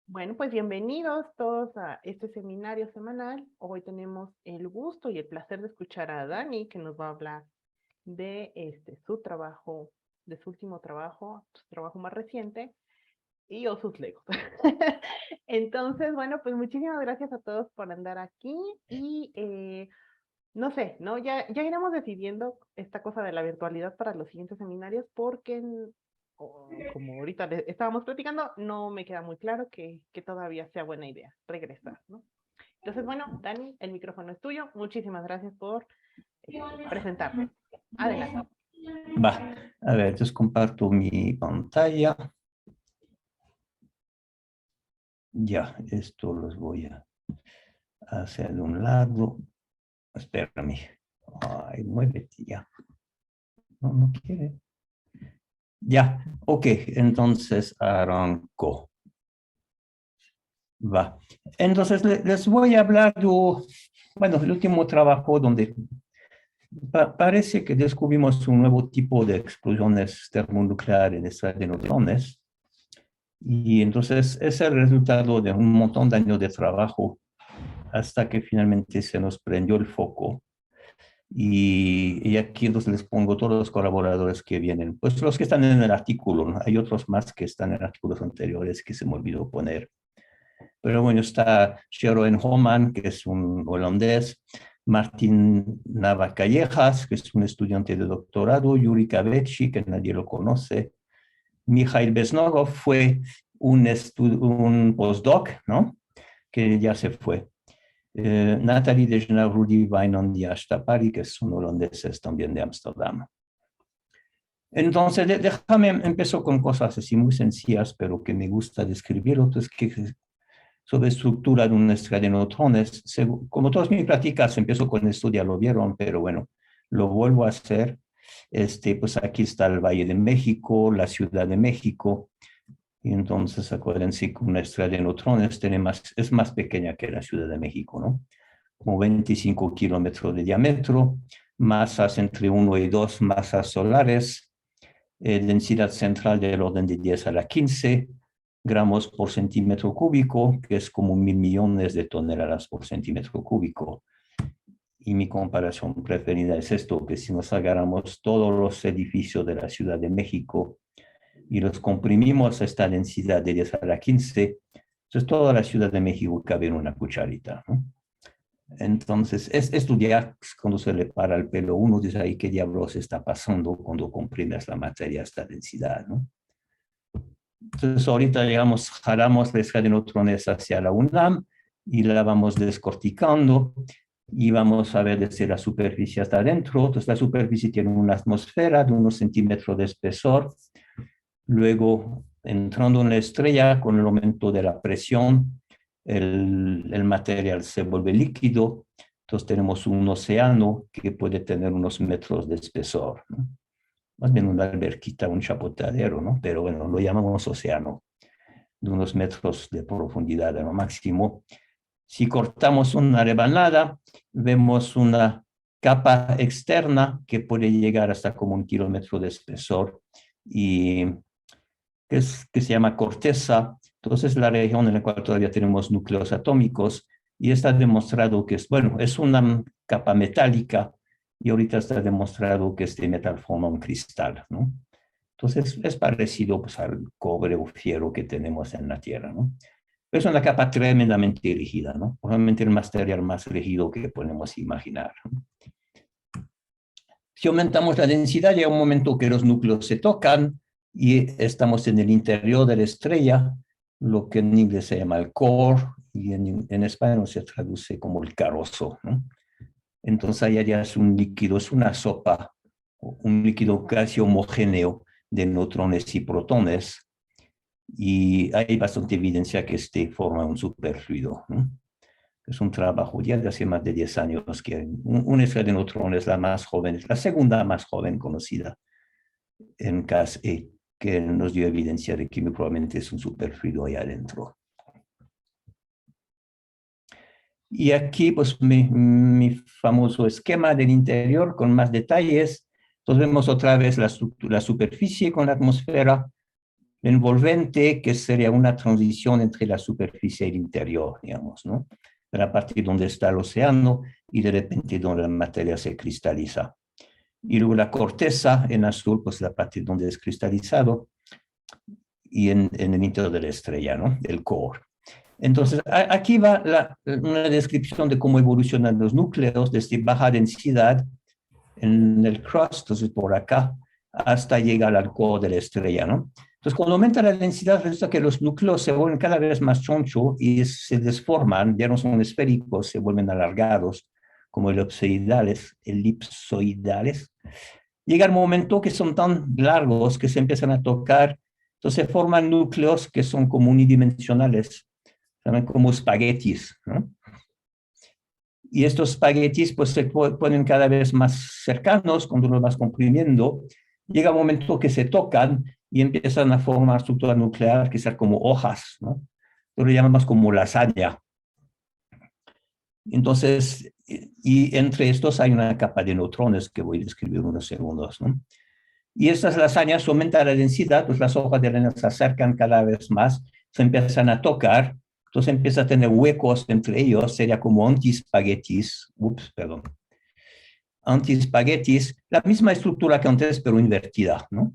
Bueno, pues bienvenidos todos a este seminario semanal. Hoy tenemos el gusto y el placer de escuchar a Dani, que nos va a hablar de su trabajo, de su último trabajo, su trabajo más reciente, y o sus legos. Entonces, bueno, pues muchísimas gracias a todos por andar aquí y no sé, ¿no? Ya iremos decidiendo esta cosa de la virtualidad para los siguientes seminarios porque, como ahorita estábamos platicando, no me queda muy claro que todavía sea buena idea regresar, ¿no? Entonces, bueno, Dani, el micrófono es tuyo. Muchísimas gracias por presentarte. Adelante. Va, a ver, entonces comparto mi pantalla. Ya, esto los voy a hacer de un lado. Espérame. Ay, muévete ya. No, no quiere. Ya, ok, entonces arranco. Va. Entonces les voy a hablar de, bueno, el último trabajo donde parece que descubrimos un nuevo tipo de explosiones termonucleares de neutrones. Y entonces es el resultado de un montón de años de trabajo hasta que finalmente se nos prendió el foco. Y aquí entonces les pongo todos los colaboradores que vienen, pues los que están en el artículo, ¿no? Hay otros más que están en artículos anteriores que se me olvidó poner. Pero bueno, está Sharon Homan, que es un holandés, Martín Navacallejas, que es un estudiante de doctorado, Yuri Kavechi, que nadie lo conoce, Mikhail Besnogov fue un postdoc, ¿no? Que ya se fue. Nathalie Dejna, Rudy Weinand y Ashtapari, que son holandeses también de Ámsterdam. Entonces, déjame, empezar con cosas así muy sencillas, pero que me gusta describir, otras que sobre estructura de una estrella de neutrones. Como todas mis prácticas, empiezo con esto, ya lo vieron, pero bueno, lo vuelvo a hacer. Pues aquí está el Valle de México, la Ciudad de México, y entonces acuérdense que una estrella de neutrones es más pequeña que la Ciudad de México, ¿no? Como 25 kilómetros de diámetro, masas entre 1 y 2 masas solares, densidad central del orden de 10 a la 15 gramos por centímetro cúbico, que es como 1.000 millones de toneladas por centímetro cúbico. Y mi comparación preferida es esto, que si nos agarramos todos los edificios de la Ciudad de México y los comprimimos a esta densidad de 10 a la 15, entonces toda la Ciudad de México cabe en una cucharita, ¿no? Entonces, estudiar cuando se le para el pelo, uno dice ahí qué diablos está pasando cuando comprimes la materia a esta densidad, ¿no? Entonces, ahorita, digamos, jalamos la escala de neutrones hacia la UNAM y la vamos descorticando y vamos a ver desde la superficie hasta adentro. Entonces, la superficie tiene una atmósfera de unos centímetros de espesor. Luego, entrando en la estrella, con el aumento de la presión, el material se vuelve líquido. Entonces, tenemos un océano que puede tener unos metros de espesor, ¿no? Más bien una alberquita, un chapoteadero, ¿no? Pero bueno, lo llamamos océano, de unos metros de profundidad a lo máximo. Si cortamos una rebanada, vemos una capa externa que puede llegar hasta como 1 kilómetro de espesor y que se llama corteza. Entonces, la región en la cual todavía tenemos núcleos atómicos y está demostrado que es, bueno, es una capa metálica y ahorita está demostrado que este metal forma un cristal, ¿no? Entonces, es parecido pues, al cobre o fierro que tenemos en la Tierra, ¿no? Pero es una capa tremendamente rígida, ¿no? Probablemente el material más rígido que podemos imaginar, ¿no? Si aumentamos la densidad, llega un momento que los núcleos se tocan y estamos en el interior de la estrella, lo que en inglés se llama el core y en español se traduce como el carozo, ¿no? Entonces allá ya es un líquido, es una sopa, un líquido casi homogéneo de neutrones y protones y hay bastante evidencia que este forma un superfluido, ¿no? Es un trabajo ya de hace más de 10 años que una estrella de neutrones, la más joven, es la segunda más joven conocida en CAS-E, que nos dio evidencia de que probablemente es un superfluido ahí adentro. Y aquí, pues, mi famoso esquema del interior con más detalles. Entonces vemos otra vez la superficie con la atmósfera, envolvente, que sería una transición entre la superficie y el interior, digamos, ¿no? La parte donde está el océano y de repente donde la materia se cristaliza. Y luego la corteza en azul, pues la parte donde es cristalizado, y en el interior de la estrella, ¿no? El core. Entonces, aquí va una descripción de cómo evolucionan los núcleos desde baja densidad en el crust, entonces por acá, hasta llegar al core de la estrella, ¿no? Entonces, cuando aumenta la densidad, resulta que los núcleos se vuelven cada vez más chonchos y se desforman, ya no son esféricos, se vuelven alargados, como elipsoidales. Llega el momento que son tan largos que se empiezan a tocar, entonces forman núcleos que son como unidimensionales, como espaguetis, ¿no? Y estos espaguetis pues se ponen cada vez más cercanos cuando los vas comprimiendo. Llega un momento que se tocan y empiezan a formar estructura nuclear que son como hojas, ¿no? Lo llamamos como lasaña. Entonces, y entre estos hay una capa de neutrones que voy a describir en unos segundos, ¿no? Y estas lasañas aumentan la densidad, pues las hojas de arena se acercan cada vez más, se empiezan a tocar, entonces empieza a tener huecos entre ellos, sería como antiespaguetis, antiespaguetis, la misma estructura que antes, pero invertida, ¿no?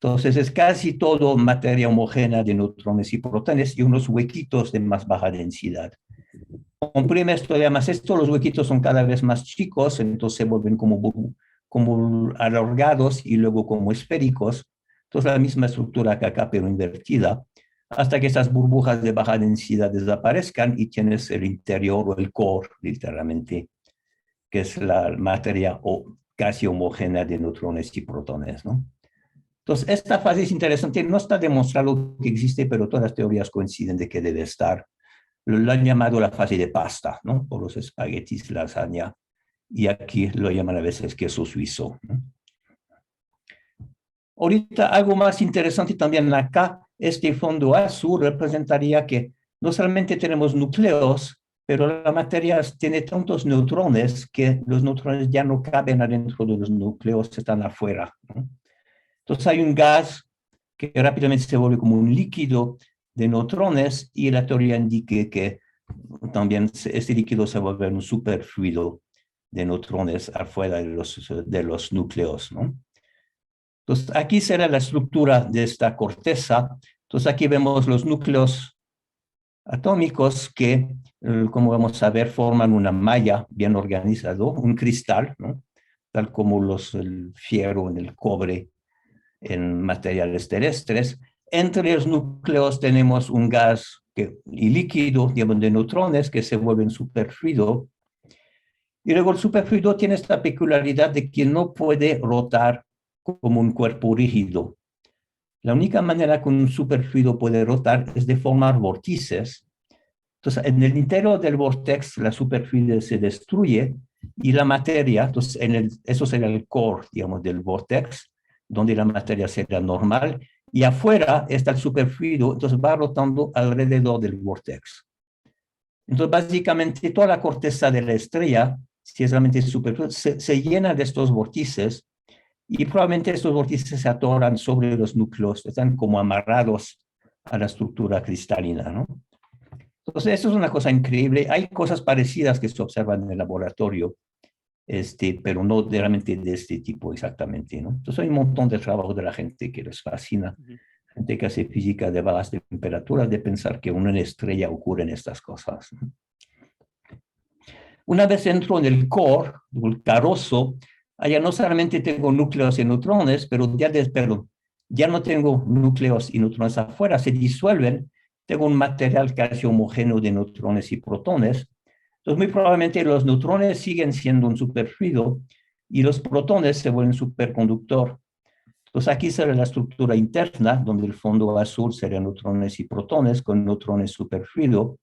Entonces es casi todo materia homogénea de neutrones y protones y unos huequitos de más baja densidad. Comprime esto y además esto, los huequitos son cada vez más chicos, entonces se vuelven como alargados y luego como esféricos. Entonces la misma estructura que acá, pero invertida, hasta que estas burbujas de baja densidad desaparezcan y tienes el interior o el core, literalmente, que es la materia casi homogénea de neutrones y protones, ¿no? Entonces, esta fase es interesante, no está demostrado que existe, pero todas las teorías coinciden de que debe estar. Lo han llamado la fase de pasta, ¿no? Por los espaguetis, lasaña, y aquí lo llaman a veces queso suizo, ¿no? Ahorita algo más interesante también acá, este fondo azul representaría que no solamente tenemos núcleos, pero la materia tiene tantos neutrones que los neutrones ya no caben adentro de los núcleos, están afuera, ¿no? Entonces hay un gas que rápidamente se vuelve como un líquido de neutrones y la teoría indica que también este líquido se vuelve un superfluido de neutrones afuera de los núcleos, ¿no? Entonces, aquí será la estructura de esta corteza. Entonces, aquí vemos los núcleos atómicos que, como vamos a ver, forman una malla bien organizada, un cristal, ¿no? Tal como el fierro en el cobre en materiales terrestres. Entre los núcleos tenemos un gas y líquido, digamos, de neutrones que se vuelven superfluido. Y luego el superfluido tiene esta peculiaridad de que no puede rotar como un cuerpo rígido. La única manera que un superfluido puede rotar es de formar vórtices. Entonces, en el interior del vórtex, la superficie se destruye y la materia, entonces, eso sería el core, digamos, del vórtex, donde la materia sería normal, y afuera está el superfluido, entonces va rotando alrededor del vórtex. Entonces, básicamente, toda la corteza de la estrella, si es realmente superfluido, se llena de estos vórtices, y probablemente estos vórtices se atoran sobre los núcleos, están como amarrados a la estructura cristalina, ¿no? Entonces, esto es una cosa increíble. Hay cosas parecidas que se observan en el laboratorio, pero no realmente de este tipo exactamente, ¿no? Entonces, hay un montón de trabajo de la gente que les fascina, gente que hace física de bajas temperaturas, de pensar que en una estrella ocurren estas cosas, ¿no? Una vez entro en el core, el carozo, allá no solamente tengo núcleos y neutrones, pero ya no tengo núcleos y neutrones afuera, se disuelven. Tengo un material casi homogéneo de neutrones y protones. Entonces, muy probablemente los neutrones siguen siendo un superfluido y los protones se vuelven superconductor. Entonces, aquí será la estructura interna, donde el fondo azul serían neutrones y protones con neutrones superfluido.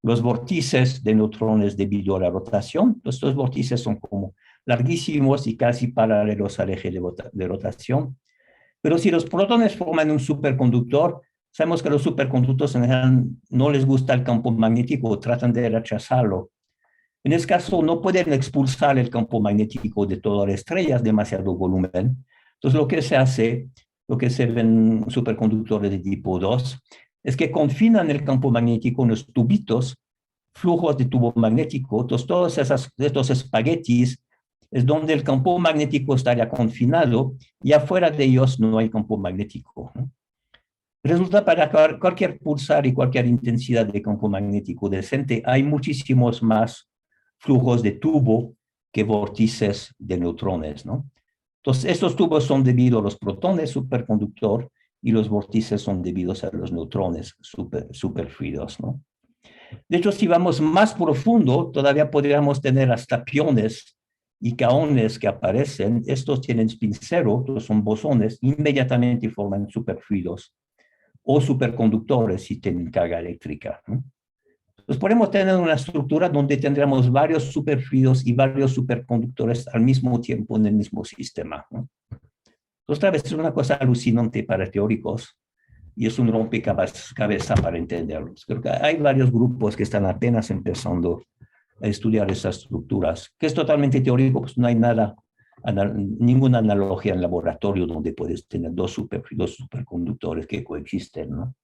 Los vórtices de neutrones debido a la rotación. Estos vórtices son como larguísimos y casi paralelos al eje de rotación. Pero si los protones forman un superconductor, sabemos que los superconductores en general no les gusta el campo magnético, tratan de rechazarlo. En este caso, no pueden expulsar el campo magnético de toda la estrella, es demasiado volumen. Entonces, lo que se hace lo que se ven superconductores de tipo 2, es que confinan el campo magnético en los tubitos, flujos de tubo magnético. Entonces, todos estos espaguetis es donde el campo magnético estaría confinado y afuera de ellos no hay campo magnético, ¿no? Resulta para cualquier pulsar y cualquier intensidad de campo magnético decente, hay muchísimos más flujos de tubo que vórtices de neutrones, ¿no? Entonces, estos tubos son debidos a los protones superconductor y los vórtices son debidos a los neutrones superfluidos, ¿no? De hecho, si vamos más profundo, todavía podríamos tener hasta piones y kaones que aparecen. Estos tienen spin cero, estos son bosones, inmediatamente forman superfluidos o superconductores si tienen carga eléctrica, ¿no? Entonces podemos tener una estructura donde tendremos varios superfluidos y varios superconductores al mismo tiempo en el mismo sistema, ¿no? Otra vez es una cosa alucinante para teóricos y es un rompecabezas para entenderlos. Creo que hay varios grupos que están apenas empezando a estudiar esas estructuras, que es totalmente teórico, pues no hay ninguna analogía en laboratorio donde puedes tener dos superconductores que coexisten, ¿no?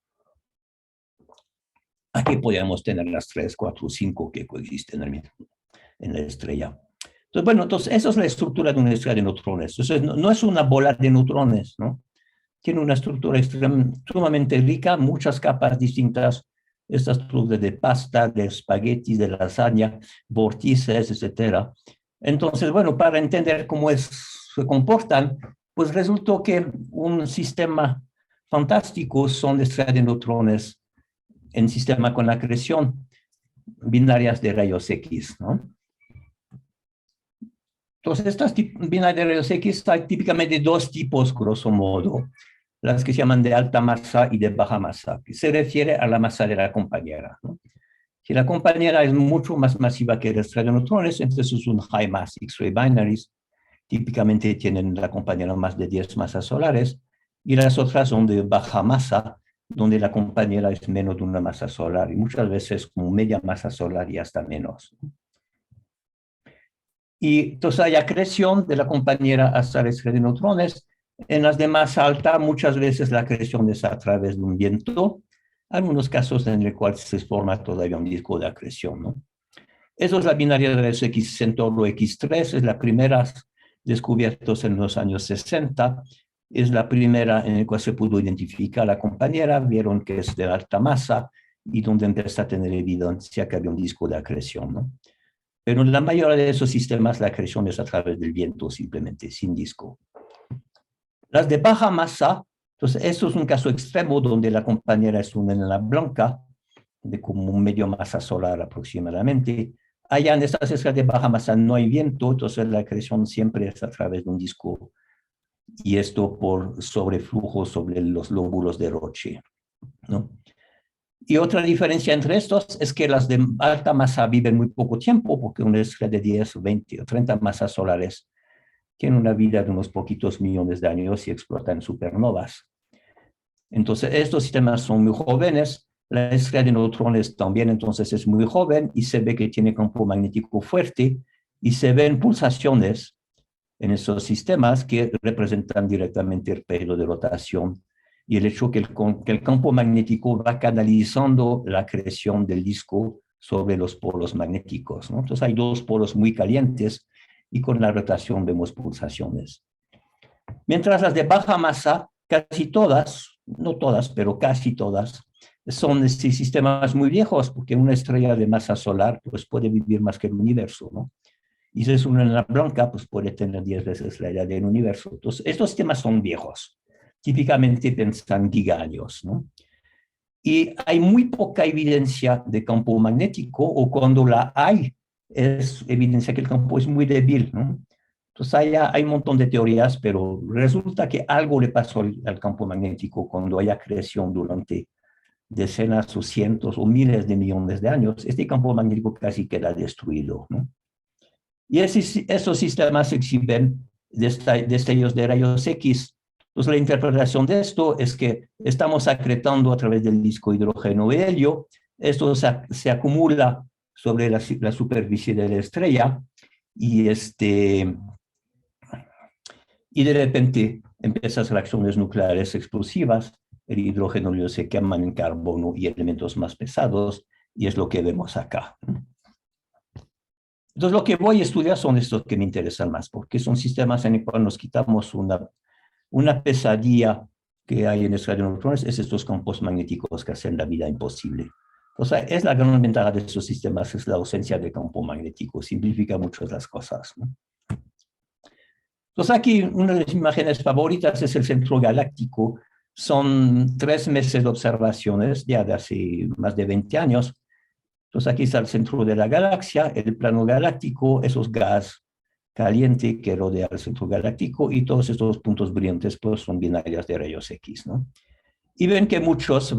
Aquí podríamos tener las 3, 4, 5 que coexisten en la estrella. Entonces, bueno, esa es la estructura de una estrella de neutrones. Entonces, no es una bola de neutrones, ¿no? Tiene una estructura sumamente rica, muchas capas distintas, estas estructuras de pasta, de espaguetis, de lasaña, vórtices, etc. Entonces, bueno, para entender cómo se comportan, pues resultó que un sistema fantástico son estrellas de neutrones en sistema con acreción, binarias de rayos X, ¿no? Entonces, estas binarias de rayos X hay típicamente dos tipos, grosso modo, las que se llaman de alta masa y de baja masa, que se refiere a la masa de la compañera, ¿no? Si la compañera es mucho más masiva que la estrella de neutrones, entonces es un high mass X-ray binaries, típicamente tienen la compañera más de 10 masas solares, y las otras son de baja masa, donde la compañera es menos de una masa solar, y muchas veces como media masa solar y hasta menos. Y entonces hay acreción de la compañera hasta la estrella de neutrones. En las de más alta, muchas veces la acreción es a través de un viento, algunos casos en el cual se forma todavía un disco de acreción, ¿no? Eso es la binaria de X Centauro X3, es la primera descubierta en los años 60, es la primera en la cual se pudo identificar la compañera, vieron que es de alta masa y donde empieza a tener evidencia que había un disco de acreción, ¿no? Pero en la mayoría de esos sistemas la acreción es a través del viento, simplemente, sin disco. Las de baja masa, entonces esto es un caso extremo donde la compañera es una enana blanca, de como medio masa solar aproximadamente. Allá en estas estrellas de baja masa no hay viento, entonces la acreción siempre es a través de un disco, y esto por sobreflujo sobre los lóbulos de Roche, ¿no? Y otra diferencia entre estos es que las de alta masa viven muy poco tiempo, porque una estrella de 10, 20 o 30 masas solares tiene una vida de unos poquitos millones de años y explotan supernovas. Entonces, estos sistemas son muy jóvenes. La estrella de neutrones también, entonces, es muy joven y se ve que tiene campo magnético fuerte y se ven pulsaciones en esos sistemas que representan directamente el periodo de rotación y el hecho que el campo magnético va canalizando la acreción del disco sobre los polos magnéticos, ¿no? Entonces hay dos polos muy calientes y con la rotación vemos pulsaciones. Mientras las de baja masa, casi todas, no todas, pero casi todas, son sistemas muy viejos, porque una estrella de masa solar pues, puede vivir más que el universo, ¿no? Y si es una enana blanca, pues puede tener 10 veces la edad del universo. Entonces, estos sistemas son viejos. Típicamente pensan gigaaños, ¿no? Y hay muy poca evidencia de campo magnético, o cuando la hay, es evidencia que el campo es muy débil, ¿no? Entonces hay un montón de teorías, pero resulta que algo le pasó al campo magnético cuando hay acreción durante decenas o cientos o miles de millones de años. Este campo magnético casi queda destruido, ¿no? Y esos sistemas exhiben destellos de rayos X. Entonces, la interpretación de esto es que estamos acretando a través del disco hidrógeno y helio. Esto se acumula sobre la superficie de la estrella y de repente empiezas reacciones nucleares explosivas, el hidrógeno se quema en carbono y elementos más pesados, y es lo que vemos acá. Entonces, lo que voy a estudiar son estos que me interesan más, porque son sistemas en los cuales nos quitamos una pesadilla que hay en el radio de neutrones, es estos campos magnéticos que hacen la vida imposible. O sea, es la gran ventaja de estos sistemas, es la ausencia de campo magnético, simplifica mucho las cosas, ¿no? Entonces, aquí una de mis imágenes favoritas es el centro galáctico. Son 3 meses de observaciones, ya de hace más de 20 años. Entonces, aquí está el centro de la galaxia, el plano galáctico, esos gas caliente que rodea el centro galáctico, y todos estos puntos brillantes pues, son binarias de rayos X, ¿no? Y ven que muchos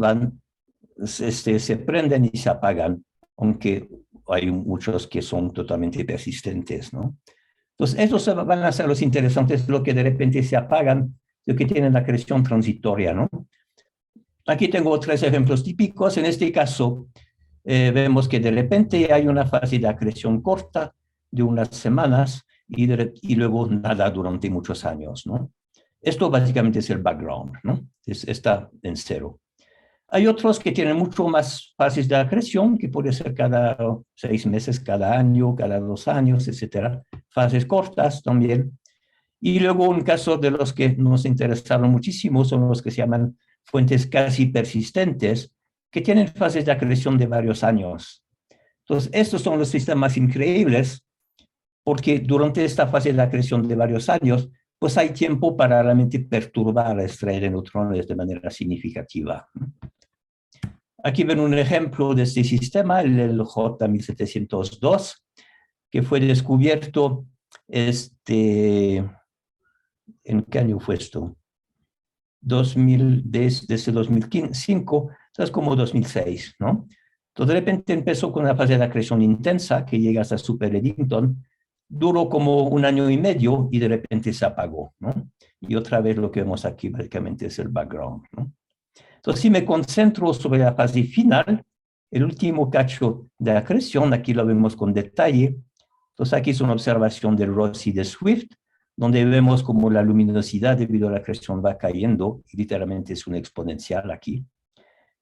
se prenden y se apagan, aunque hay muchos que son totalmente persistentes, ¿no? Entonces, estos van a ser los interesantes, lo que de repente se apagan, lo que tienen la acreción transitoria, ¿no? Aquí tengo 3 ejemplos típicos. En este caso, vemos que de repente hay una fase de acreción corta de unas semanas y luego nada durante muchos años, ¿no? Esto básicamente es el background, ¿no? Está en cero. Hay otros que tienen mucho más fases de acreción, que puede ser cada 6 meses, cada año, cada 2 años, etcétera. Fases cortas también. Y luego un caso de los que nos interesaron muchísimo son los que se llaman fuentes casi persistentes, que tienen fases de acreción de varios años. Entonces, estos son los sistemas increíbles, porque durante esta fase de acreción de varios años, pues hay tiempo para realmente perturbar la estrella de neutrones de manera significativa. Aquí ven un ejemplo de este sistema, el J1702, que fue descubierto, ¿en qué año fue esto? Desde 2005, entonces como 2006, ¿no? Entonces de repente empezó con una fase de acreción intensa que llega hasta Super Eddington, duró como 1 año y medio y de repente se apagó, ¿no? Y otra vez lo que vemos aquí básicamente es el background, ¿no? Entonces, si me concentro sobre la fase final, el último cacho de acreción, aquí lo vemos con detalle. Entonces, aquí es una observación de Ross y de Swift, donde vemos como la luminosidad debido a la acreción va cayendo, y literalmente es una exponencial aquí.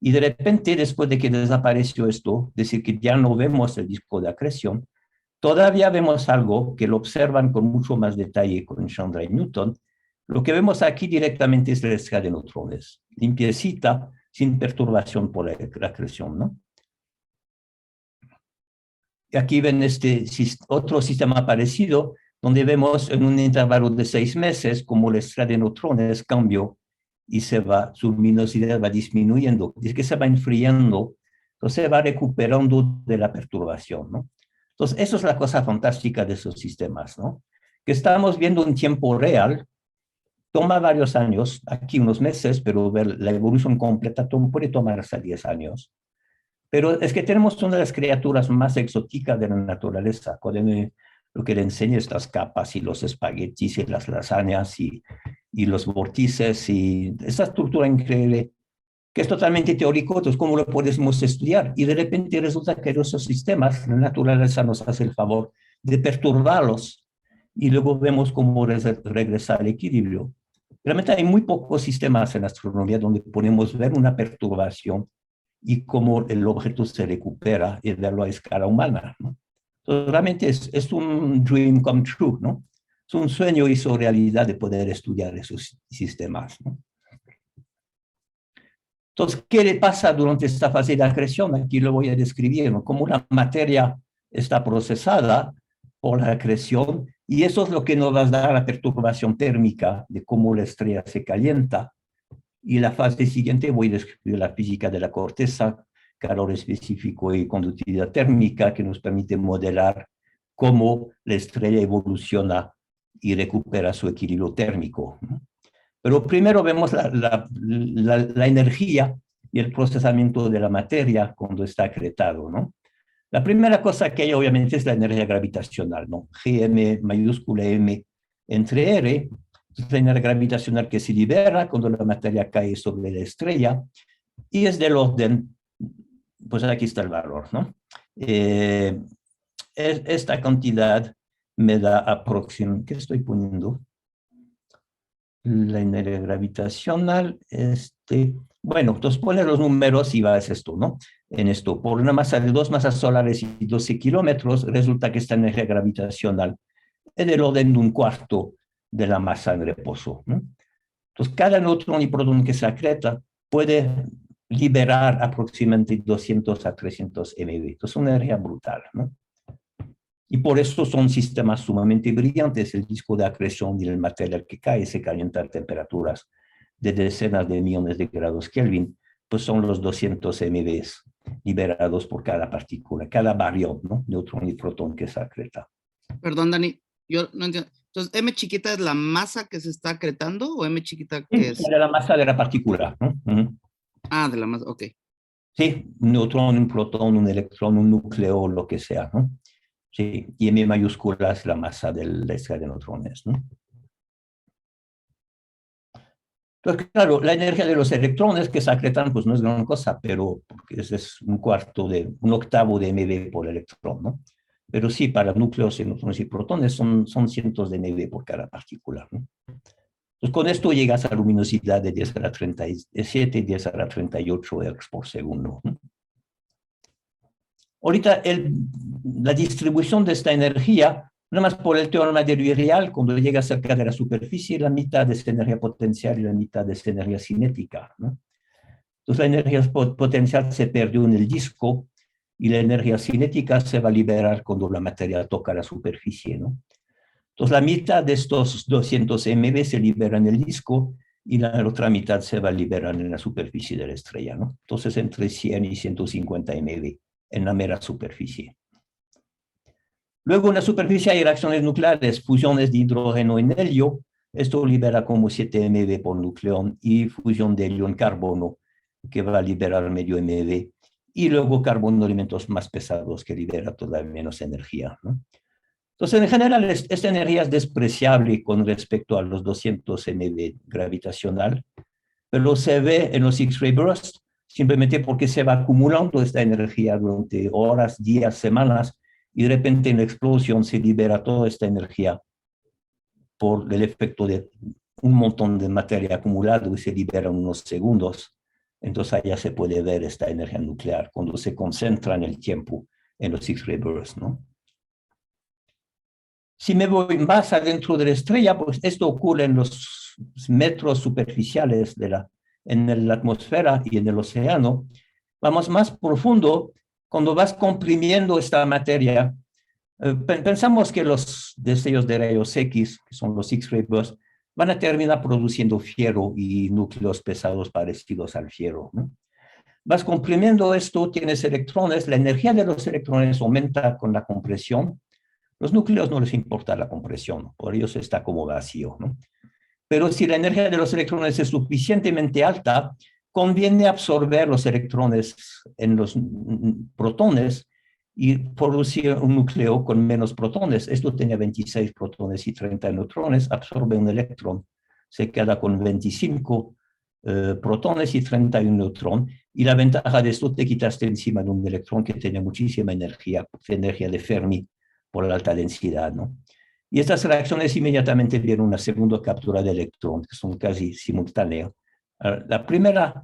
Y de repente, después de que desapareció esto, es decir, que ya no vemos el disco de acreción, todavía vemos algo que lo observan con mucho más detalle con Chandra y Newton. Lo que vemos aquí directamente es la estrella de neutrones, limpiecita, sin perturbación por la acreción, ¿no? Y aquí ven otro sistema parecido, donde vemos en un intervalo de 6 meses como la estrella de neutrones cambió y su luminosidad va disminuyendo. Dice que se va enfriando, entonces se va recuperando de la perturbación, ¿no? Entonces, eso es la cosa fantástica de esos sistemas, ¿no? Que estamos viendo en tiempo real. Toma varios años, aquí unos meses, pero ver la evolución completa puede tomar hasta 10 años. Pero es que tenemos una de las criaturas más exóticas de la naturaleza. Lo que le enseña estas capas y los espaguetis y las lasañas y los vórtices y esa estructura increíble que es totalmente teórico. Entonces, ¿cómo lo podemos estudiar? Y de repente resulta que esos sistemas, la naturaleza nos hace el favor de perturbarlos y luego vemos cómo regresa al equilibrio. Realmente hay muy pocos sistemas en astronomía donde podemos ver una perturbación y cómo el objeto se recupera y verlo a escala humana, ¿no? Entonces, realmente es un dream come true, ¿no? Es un sueño hizo realidad de poder estudiar esos sistemas, ¿no? Entonces, ¿qué le pasa durante esta fase de acreción? Aquí lo voy a describir, ¿no? Cómo la materia está procesada por la acreción, y eso es lo que nos va a dar la perturbación térmica de cómo la estrella se calienta. Y la fase siguiente voy a describir la física de la corteza, calor específico y conductividad térmica, que nos permite modelar cómo la estrella evoluciona y recupera su equilibrio térmico. Pero primero vemos la energía y el procesamiento de la materia cuando está acretado, ¿no? La primera cosa que hay obviamente es la energía gravitacional, ¿no? Gm mayúscula M entre R, es la energía gravitacional que se libera cuando la materia cae sobre la estrella, y es del orden, pues aquí está el valor, ¿no? Esta cantidad me da aproximadamente, ¿qué estoy poniendo? la energía gravitacional, bueno, entonces pones los números y vas esto, ¿no? En esto, por una masa de 2 masas solares y 12 kilómetros, resulta que esta energía gravitacional es del orden de un cuarto de la masa en reposo, ¿no? Entonces, cada neutrón y protón que se acreta puede liberar aproximadamente 200 a 300 MeV. Entonces, es una energía brutal, ¿no? Y por eso son sistemas sumamente brillantes. El disco de acreción y el material que cae se calienta a temperaturas de decenas de millones de grados Kelvin, pues son los 200 MeV liberados por cada partícula, cada barión, ¿no? Neutrón y protón que se acreta. Perdón, Dani, yo no entiendo. Entonces, ¿M chiquita es la masa que se está acretando o M chiquita qué es? De la masa de la partícula, ¿no? Ah, de la masa, ok. Sí, un neutrón, un protón, un electrón, un núcleo, lo que sea, ¿no? Sí, y M mayúscula es la masa de la estrella de neutrones, ¿no? Entonces, claro, la energía de los electrones que se acretan, pues no es gran cosa, pero porque es un octavo de MeV por electrón, ¿no? Pero sí, para núcleos, neutrones y protones son cientos de MeV por cada partícula, ¿no? Entonces, con esto llegas a luminosidad de 10 a la 37, 10 a la 38 Hz por segundo, ¿no? Ahorita, la distribución de esta energía, nada más por el teorema de Virial, cuando llega cerca de la superficie, la mitad es energía potencial y la mitad es energía cinética, ¿no? Entonces, la energía potencial se perdió en el disco y la energía cinética se va a liberar cuando la materia toca la superficie, ¿no? Entonces, la mitad de estos 200 MeV se libera en el disco y la otra mitad se va a liberar en la superficie de la estrella, ¿no? Entonces, entre 100 y 150 MeV en la mera superficie. Luego, en la superficie hay reacciones nucleares, fusiones de hidrógeno en helio. Esto libera como 7 MeV por nucleón y fusión de helio en carbono, que va a liberar medio MeV. Y luego carbono, elementos más pesados, que libera todavía menos energía, ¿no? Entonces, en general, esta energía es despreciable con respecto a los 200 MeV gravitacional, pero se ve en los X-ray bursts simplemente porque se va acumulando esta energía durante horas, días, semanas, y de repente en la explosión se libera toda esta energía por el efecto de un montón de materia acumulada y se libera en unos segundos. Entonces allá se puede ver esta energía nuclear cuando se concentra en el tiempo en los X-ray bursts, ¿no? Si me voy más adentro de la estrella, pues esto ocurre en los metros superficiales en la atmósfera y en el océano. Vamos más profundo, cuando vas comprimiendo esta materia, pensamos que los destellos de rayos X, que son los X-ray bursts, van a terminar produciendo fierro y núcleos pesados parecidos al fierro, ¿no? Vas comprimiendo esto, tienes electrones, la energía de los electrones aumenta con la compresión. Los núcleos no les importa la compresión, por ellos está como vacío, ¿no? Pero si la energía de los electrones es suficientemente alta, conviene absorber los electrones en los protones y producir un núcleo con menos protones. Esto tenía 26 protones y 30 neutrones, absorbe un electrón, se queda con 25 protones y 31 neutrones. Y la ventaja de esto, te quitaste encima de un electrón que tenía muchísima energía de Fermi, por la alta densidad, ¿no? Y estas reacciones inmediatamente dieron una segunda captura de electrón, que son casi simultáneas. La primera,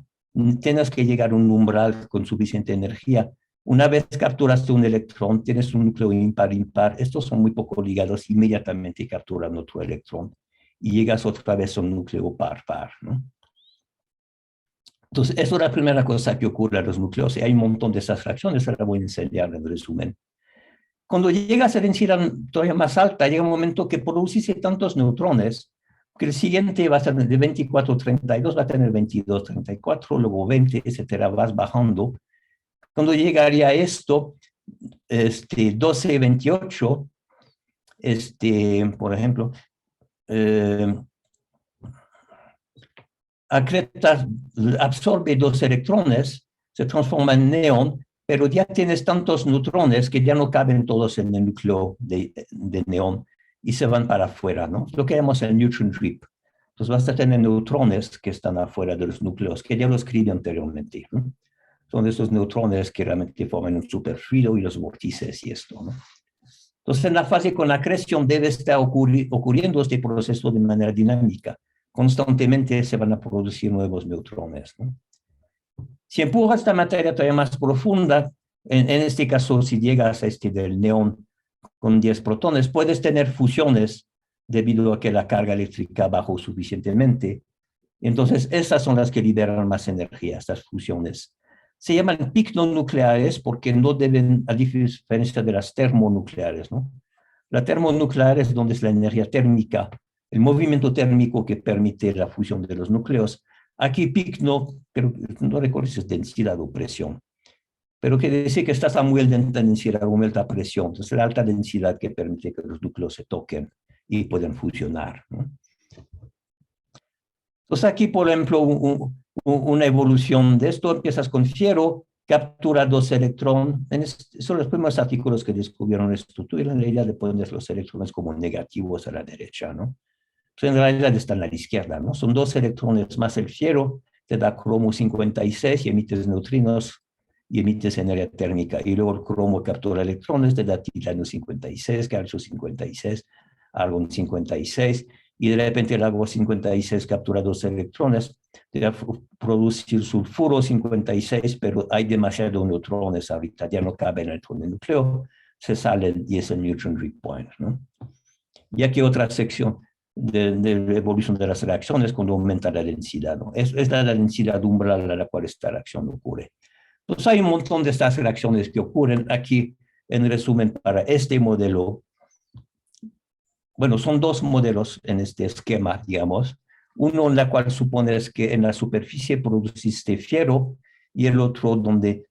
tienes que llegar a un umbral con suficiente energía. Una vez capturaste un electrón, tienes un núcleo impar-impar. Estos son muy poco ligados, inmediatamente capturan otro electrón. Y llegas otra vez a un núcleo par-par, ¿no? Entonces, eso es la primera cosa que ocurre a los núcleos. Y hay un montón de esas reacciones, ahora voy a enseñar en resumen. Cuando llegas a densidad todavía más alta, llega un momento que produce tantos neutrones que el siguiente va a ser de 24, 32, va a tener 22, 34, luego 20, etcétera, vas bajando. Cuando llegaría a esto, 12, 28, por ejemplo, absorbe 2 electrones, se transforma en neón, pero ya tienes tantos neutrones que ya no caben todos en el núcleo de neón y se van para afuera, ¿no? Lo que llamamos el neutron drip. Entonces vas a tener neutrones que están afuera de los núcleos, que ya lo escribí anteriormente, ¿no? Son esos neutrones que realmente forman un superfluido y los vórtices y esto, ¿no? Entonces en la fase con la acreción debe estar ocurriendo este proceso de manera dinámica. constantemente se van a producir nuevos neutrones, ¿no? Si empujas esta materia todavía más profunda, en este caso, si llegas a este del neón con 10 protones, puedes tener fusiones debido a que la carga eléctrica bajó suficientemente. Entonces, esas son las que liberan más energía, estas fusiones. Se llaman picnonucleares porque no deben, a diferencia de las termonucleares, ¿no? La termonuclear es donde es la energía térmica, el movimiento térmico que permite la fusión de los núcleos. Aquí picno, pero no recuerdo si es densidad o presión, pero quiere decir que está a muy alta densidad o muy alta presión. Entonces, la alta densidad que permite que los núcleos se toquen y pueden fusionar, ¿no? Entonces, aquí, por ejemplo, una evolución de esto, empiezas con fierro, captura 2 electrones. Son los primeros artículos que descubrieron esto. Tuvieron la idea de poner los electrones como negativos a la derecha, ¿no? Entonces, en realidad están a la izquierda, ¿no? Son 2 electrones más el fierro, te da cromo 56 y emites neutrinos y emites energía térmica. Y luego el cromo captura electrones, te da titanio 56, calcio 56, argón 56. Y de repente el agua 56 captura 2 electrones, te va a producir sulfuro 56, pero hay demasiados neutrones ahorita, ya no cabe en el núcleo, se salen y es el neutron read point, ¿no? Y aquí otra sección de la evolución de las reacciones cuando aumenta la densidad, ¿no? Es la densidad umbral a la cual esta reacción ocurre. Entonces hay un montón de estas reacciones que ocurren aquí, en resumen, para este modelo. Bueno, son 2 modelos en este esquema, digamos. Uno en la cual supones que en la superficie produciste fierro y el otro donde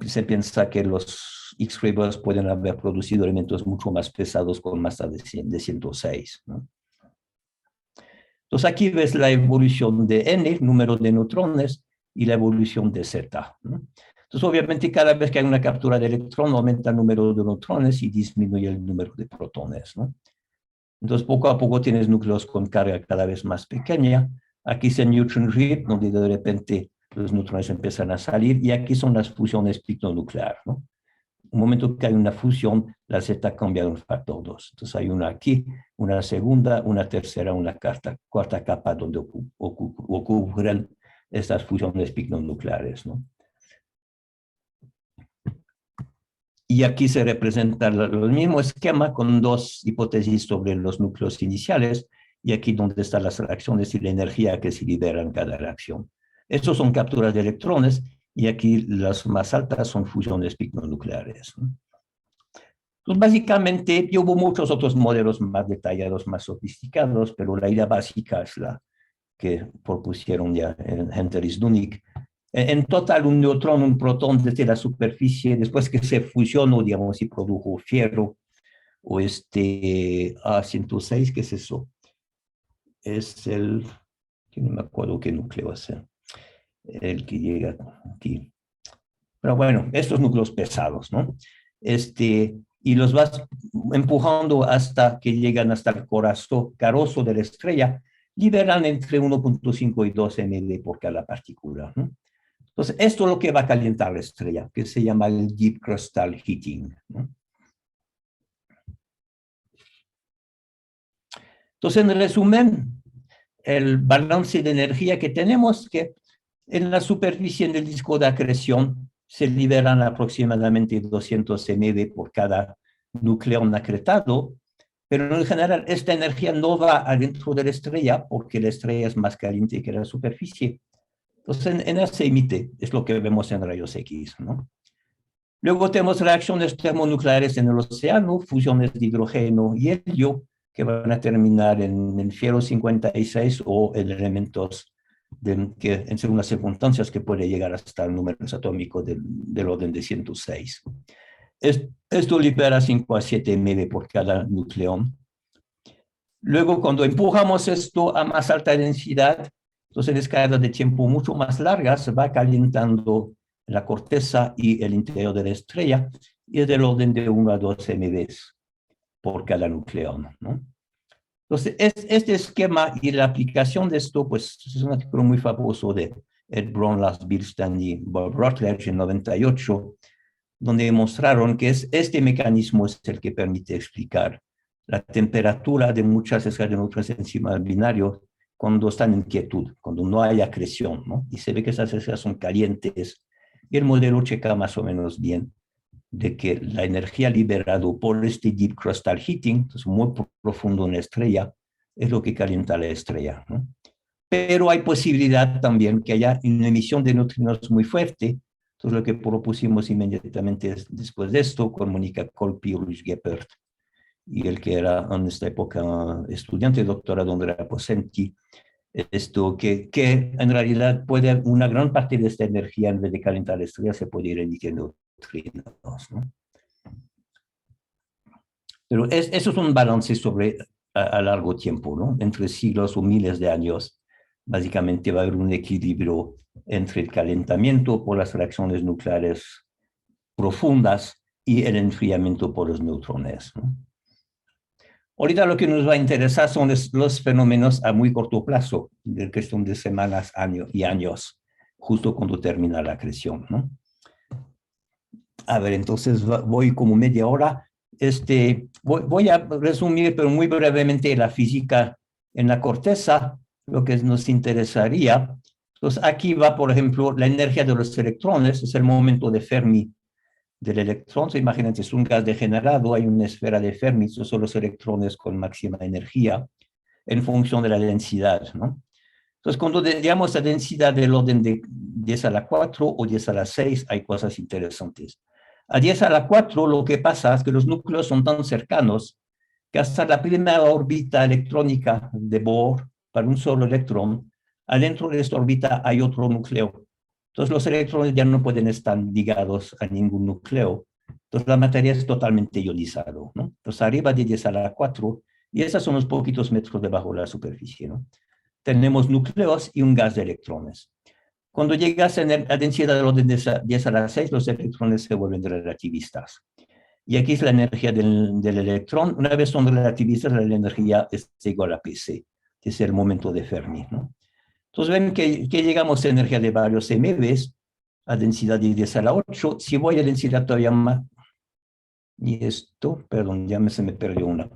se piensa que los X-ray bursts pueden haber producido elementos mucho más pesados con masa de 106, ¿no? Entonces aquí ves la evolución de N, número de neutrones, y la evolución de Z, ¿no? Entonces obviamente cada vez que hay una captura de electrón aumenta el número de neutrones y disminuye el número de protones, ¿no? Entonces, poco a poco tienes núcleos con carga cada vez más pequeña. Aquí es el neutron read, donde de repente los neutrones empiezan a salir, y aquí son las fusiones picnonuclear, ¿no? Un momento que hay una fusión, la Z cambia un factor 2. Entonces, hay una aquí, una segunda, una tercera, una cuarta capa donde ocurren estas fusiones picnonucleares, ¿no? Y aquí se representa el mismo esquema con 2 hipótesis sobre los núcleos iniciales, y aquí donde están las reacciones y la energía que se libera en cada reacción. Estos son capturas de electrones, y aquí las más altas son fusiones picnonucleares, ¿no? Entonces, básicamente, hubo muchos otros modelos más detallados, más sofisticados, pero la idea básica es la que propusieron ya en Hendrix-Dunning. En total, un neutrón, un protón desde la superficie, después que se fusionó, digamos, y produjo fierro, o A106, ¿qué es eso? Es el, que no me acuerdo qué núcleo es, el que llega aquí. Pero bueno, estos núcleos pesados, ¿no? Y los vas empujando hasta que llegan hasta el corazón carozo de la estrella, liberan entre 1.5 y 2 MeV por cada partícula, ¿no? Entonces, esto es lo que va a calentar la estrella, que se llama el Deep Crustal Heating, ¿no? Entonces, en resumen, el balance de energía que tenemos, que en la superficie del disco de acreción se liberan aproximadamente 200 MeV por cada nucleón acretado, pero en general esta energía no va adentro de la estrella porque la estrella es más caliente que la superficie. Entonces, en ese emite, es lo que vemos en rayos X, ¿no? Luego tenemos reacciones termonucleares en el océano, fusiones de hidrógeno y helio, que van a terminar en el fierro 56 o en elementos que en algunas circunstancias que puede llegar hasta el número atómico del orden de 106. Esto libera 5 a 7 MeV por cada nucleón. Luego, cuando empujamos esto a más alta densidad, entonces en escalas de tiempo mucho más largas, se va calentando la corteza y el interior de la estrella, y es del orden de 1 a 2 MeV por cada nucleón, ¿no? Entonces, este esquema y la aplicación de esto, pues es un artículo muy famoso de Ed Brown, Lars Bilstein y Bob Rutledge en 98, donde demostraron que este mecanismo es el que permite explicar la temperatura de muchas escalas de neutrones encima del binario cuando están en quietud, cuando no hay acreción, ¿no? Y se ve que esas estrellas son calientes. Y el modelo checa más o menos bien de que la energía liberada por este deep crustal heating, entonces muy profundo en la estrella, es lo que calienta la estrella, ¿no? Pero hay posibilidad también que haya una emisión de neutrinos muy fuerte. Entonces lo que propusimos inmediatamente después de esto, con Mónica Kolpi, Luis Geppert, y el que era en esta época estudiante de doctorado, Andrea Posenti, esto que en realidad puede, una gran parte de esta energía, en vez de calentar la estrella, se puede ir emitiendo neutrinos, ¿no? Pero eso es un balance sobre a largo tiempo, ¿no? Entre siglos o miles de años, básicamente va a haber un equilibrio entre el calentamiento por las reacciones nucleares profundas y el enfriamiento por los neutrones, ¿no? Ahorita lo que nos va a interesar son los fenómenos a muy corto plazo, de cuestión de semanas, años, justo cuando termina la acreción, ¿no? A ver, entonces voy como media hora. Voy a resumir, pero muy brevemente, la física en la corteza, lo que nos interesaría. Entonces, aquí va, por ejemplo, la energía de los electrones, es el momento de Fermi del electrón. Imagínense, es un gas degenerado, hay una esfera de Fermi, esos son los electrones con máxima energía, en función de la densidad, ¿no? Entonces, cuando digamos la densidad del orden de 10 a la 4 o 10 a la 6, hay cosas interesantes. A 10 a la 4 lo que pasa es que los núcleos son tan cercanos que hasta la primera órbita electrónica de Bohr para un solo electrón, adentro de esta órbita hay otro núcleo. Entonces los electrones ya no pueden estar ligados a ningún núcleo. Entonces la materia es totalmente ionizada, ¿no? Entonces arriba de 10 a la 4, y esos son unos poquitos metros debajo de la superficie, ¿no? Tenemos núcleos y un gas de electrones. Cuando llegas a la densidad del orden de 10 a la 6, los electrones se vuelven relativistas. Y aquí es la energía del electrón. Una vez son relativistas, la energía es igual a PC, que es el momento de Fermi, ¿no? Entonces ven que llegamos a energía de varios MVs, a densidad de 10 a la 8. Si voy a densidad todavía más, y esto, perdón, ya se me perdió una.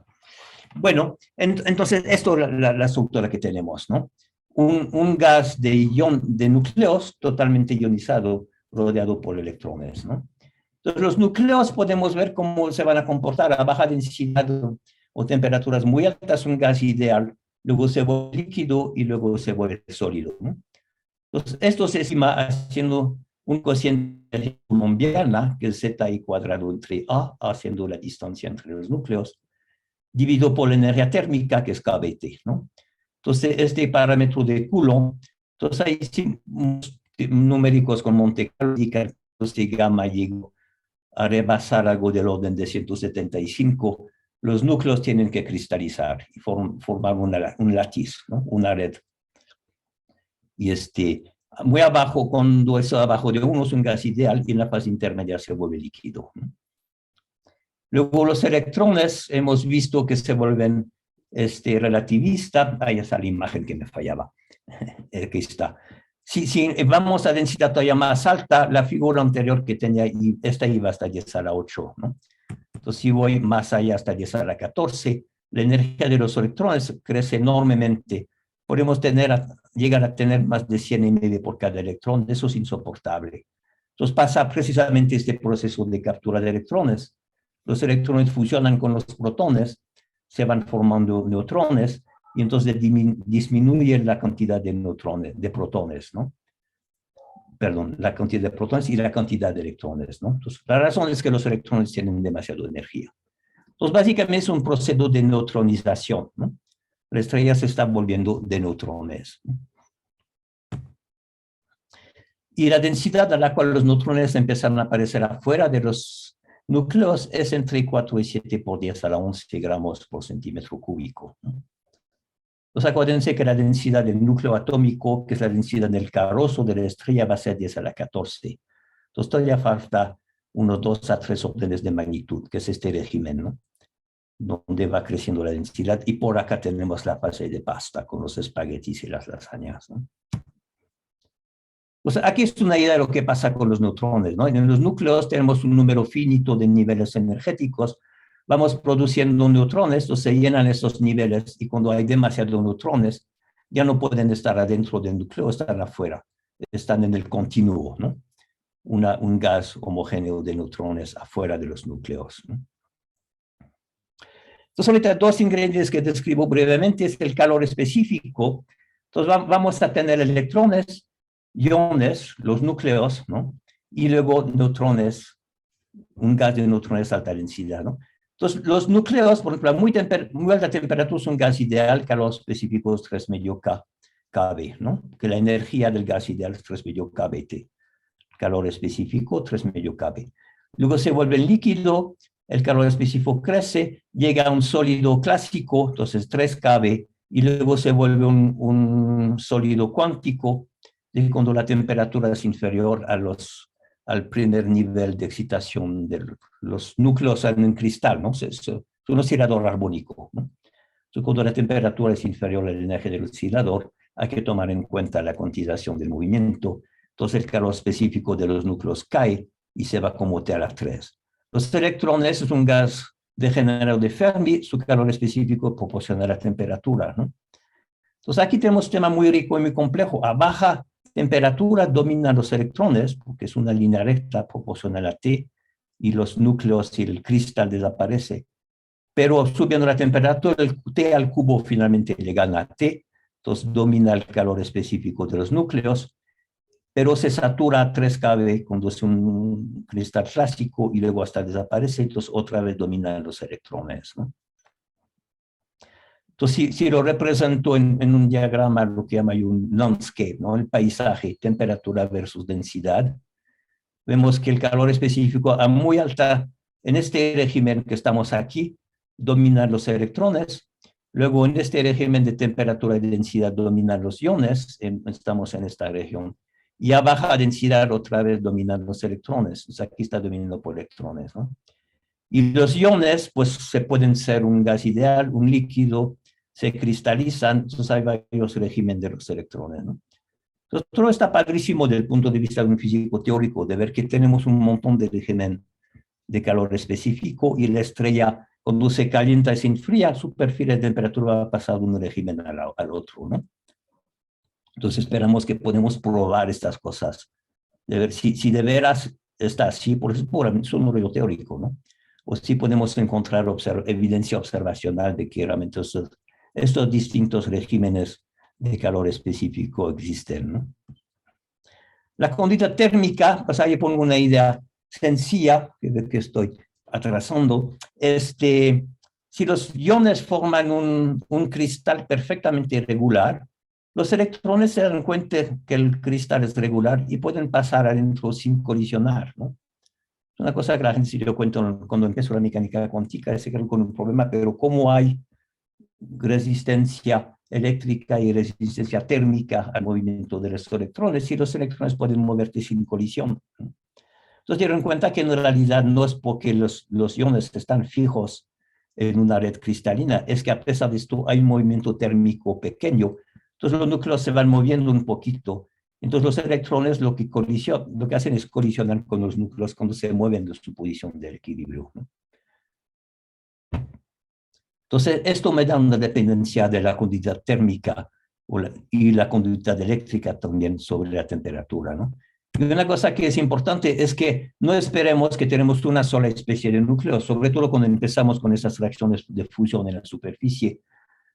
Bueno, entonces esto es la estructura que tenemos, ¿no? Un gas de núcleos totalmente ionizado, rodeado por electrones, ¿no? Entonces los núcleos podemos ver cómo se van a comportar a baja densidad o temperaturas muy altas, un gas ideal, luego se vuelve líquido y luego se vuelve sólido, ¿no? Entonces esto se estima haciendo un cociente colombiana, que es ZI cuadrado entre A, haciendo la distancia entre los núcleos, dividido por la energía térmica, que es KBT, ¿no? Entonces, este parámetro de Coulomb, entonces hay numéricos con Monte Carlo y que gamma llegó a rebasar algo del orden de 175, los núcleos tienen que cristalizar y formar un látiz, ¿no? Una red. Y muy abajo, cuando es abajo de 1 es un gas ideal y en la fase intermedia se vuelve líquido, ¿no? Luego los electrones hemos visto que se vuelven relativistas. Ahí está la imagen que me fallaba. Aquí está. Si vamos a densidad todavía más alta, la figura anterior que tenía, esta iba hasta 10 a la 8, ¿no? Entonces, si voy más allá hasta 10 a la 14, la energía de los electrones crece enormemente. Podemos llegar a tener más de 100 MeV por cada electrón. Eso es insoportable. Entonces, pasa precisamente este proceso de captura de electrones. Los electrones fusionan con los protones, se van formando neutrones, y entonces disminuye la cantidad de protones, ¿no? Perdón, la cantidad de protones y la cantidad de electrones, ¿no? Entonces, la razón es que los electrones tienen demasiada energía. Entonces, básicamente es un proceso de neutronización, ¿no? La estrella se está volviendo de neutrones, ¿no? Y la densidad a la cual los neutrones empiezan a aparecer afuera de los núcleos es entre 4 y 7 por 10 a la 11 gramos por centímetro cúbico, ¿no? Entonces, acuérdense que la densidad del núcleo atómico, que es la densidad del carozo de la estrella, va a ser 10 a la 14. Entonces, todavía falta unos 2 a 3 órdenes de magnitud, que es este régimen, ¿no? Donde va creciendo la densidad. Y por acá tenemos la fase de pasta con los espaguetis y las lasañas, ¿no? Pues aquí es una idea de lo que pasa con los neutrones, ¿no? En los núcleos tenemos un número finito de niveles energéticos. Vamos produciendo neutrones, entonces se llenan esos niveles, y cuando hay demasiados neutrones, ya no pueden estar adentro del núcleo, están afuera, están en el continuo, ¿no? Un gas homogéneo de neutrones afuera de los núcleos, ¿no? Entonces, ahorita dos ingredientes que describo brevemente es el calor específico. Entonces, vamos a tener electrones, iones, los núcleos, ¿no? Y luego neutrones, un gas de neutrones de alta densidad, ¿no? Entonces, los núcleos, por ejemplo, a muy alta temperatura es un gas ideal, calor específico es 3 medio kB, ¿no? Que la energía del gas ideal es 3 medio kBt. Calor específico, 3 medio kB. Luego se vuelve líquido, el calor específico crece, llega a un sólido clásico, entonces 3 kB, y luego se vuelve un sólido cuántico, de cuando la temperatura es inferior al primer nivel de excitación de los núcleos en un cristal, ¿no? Es un oscilador armónico, ¿no? Entonces, cuando la temperatura es inferior a la energía del oscilador, hay que tomar en cuenta la cuantización del movimiento. Entonces, el calor específico de los núcleos cae y se va como T a la 3. Los electrones es un gas degenerado de Fermi, su calor específico proporciona la temperatura, ¿no? Entonces, aquí tenemos un tema muy rico y muy complejo. A baja temperatura dominan los electrones, porque es una línea recta proporcional a T, y los núcleos y el cristal desaparece. Pero subiendo la temperatura, el T al cubo finalmente le gana a T, entonces domina el calor específico de los núcleos, pero se satura a 3 kB cuando es un cristal clásico y luego hasta desaparece, entonces otra vez dominan los electrones, ¿no? Entonces, si lo represento en un diagrama, lo que llama un landscape, ¿no? El paisaje, temperatura versus densidad, vemos que el calor específico a muy alta, en este régimen que estamos aquí, dominan los electrones. Luego, en este régimen de temperatura y densidad dominan los iones, estamos en esta región. Y a baja densidad otra vez dominan los electrones. Entonces, aquí está dominando por electrones, ¿no? Y los iones, pues, se pueden ser un gas ideal, un líquido, se cristalizan, entonces hay varios regímenes de los electrones, ¿no? Entonces, todo está padrísimo desde el punto de vista de un físico teórico, de ver que tenemos un montón de régimen de calor específico y la estrella, cuando se calienta y se enfría, su perfil de temperatura va a pasar de un régimen al otro, ¿no? Entonces, esperamos que podemos probar estas cosas, de ver si de veras está así, por eso es un modelo teórico, ¿no? O si podemos encontrar evidencia observacional de que realmente estos distintos regímenes de calor específico existen, ¿no? La conducta térmica, pues ahí pongo una idea sencilla, que estoy atrasando. Si los iones forman un cristal perfectamente regular, los electrones se dan cuenta que el cristal es regular y pueden pasar adentro sin colisionar, ¿no? Es una cosa que la gente se dio cuenta cuando empezó la mecánica cuántica, es que con un problema, pero ¿cómo hay resistencia eléctrica y resistencia térmica al movimiento de los electrones si los electrones pueden moverse sin colisión? Entonces dieron cuenta que en realidad no es porque los iones están fijos en una red cristalina, es que a pesar de esto hay un movimiento térmico pequeño, entonces los núcleos se van moviendo un poquito. Entonces los electrones lo que hacen es colisionar con los núcleos cuando se mueven de su posición de equilibrio, ¿no? Entonces, esto me da una dependencia de la conductividad térmica y la conductividad eléctrica también sobre la temperatura, ¿no? Y una cosa que es importante es que no esperemos que tenemos una sola especie de núcleo, sobre todo cuando empezamos con esas reacciones de fusión en la superficie.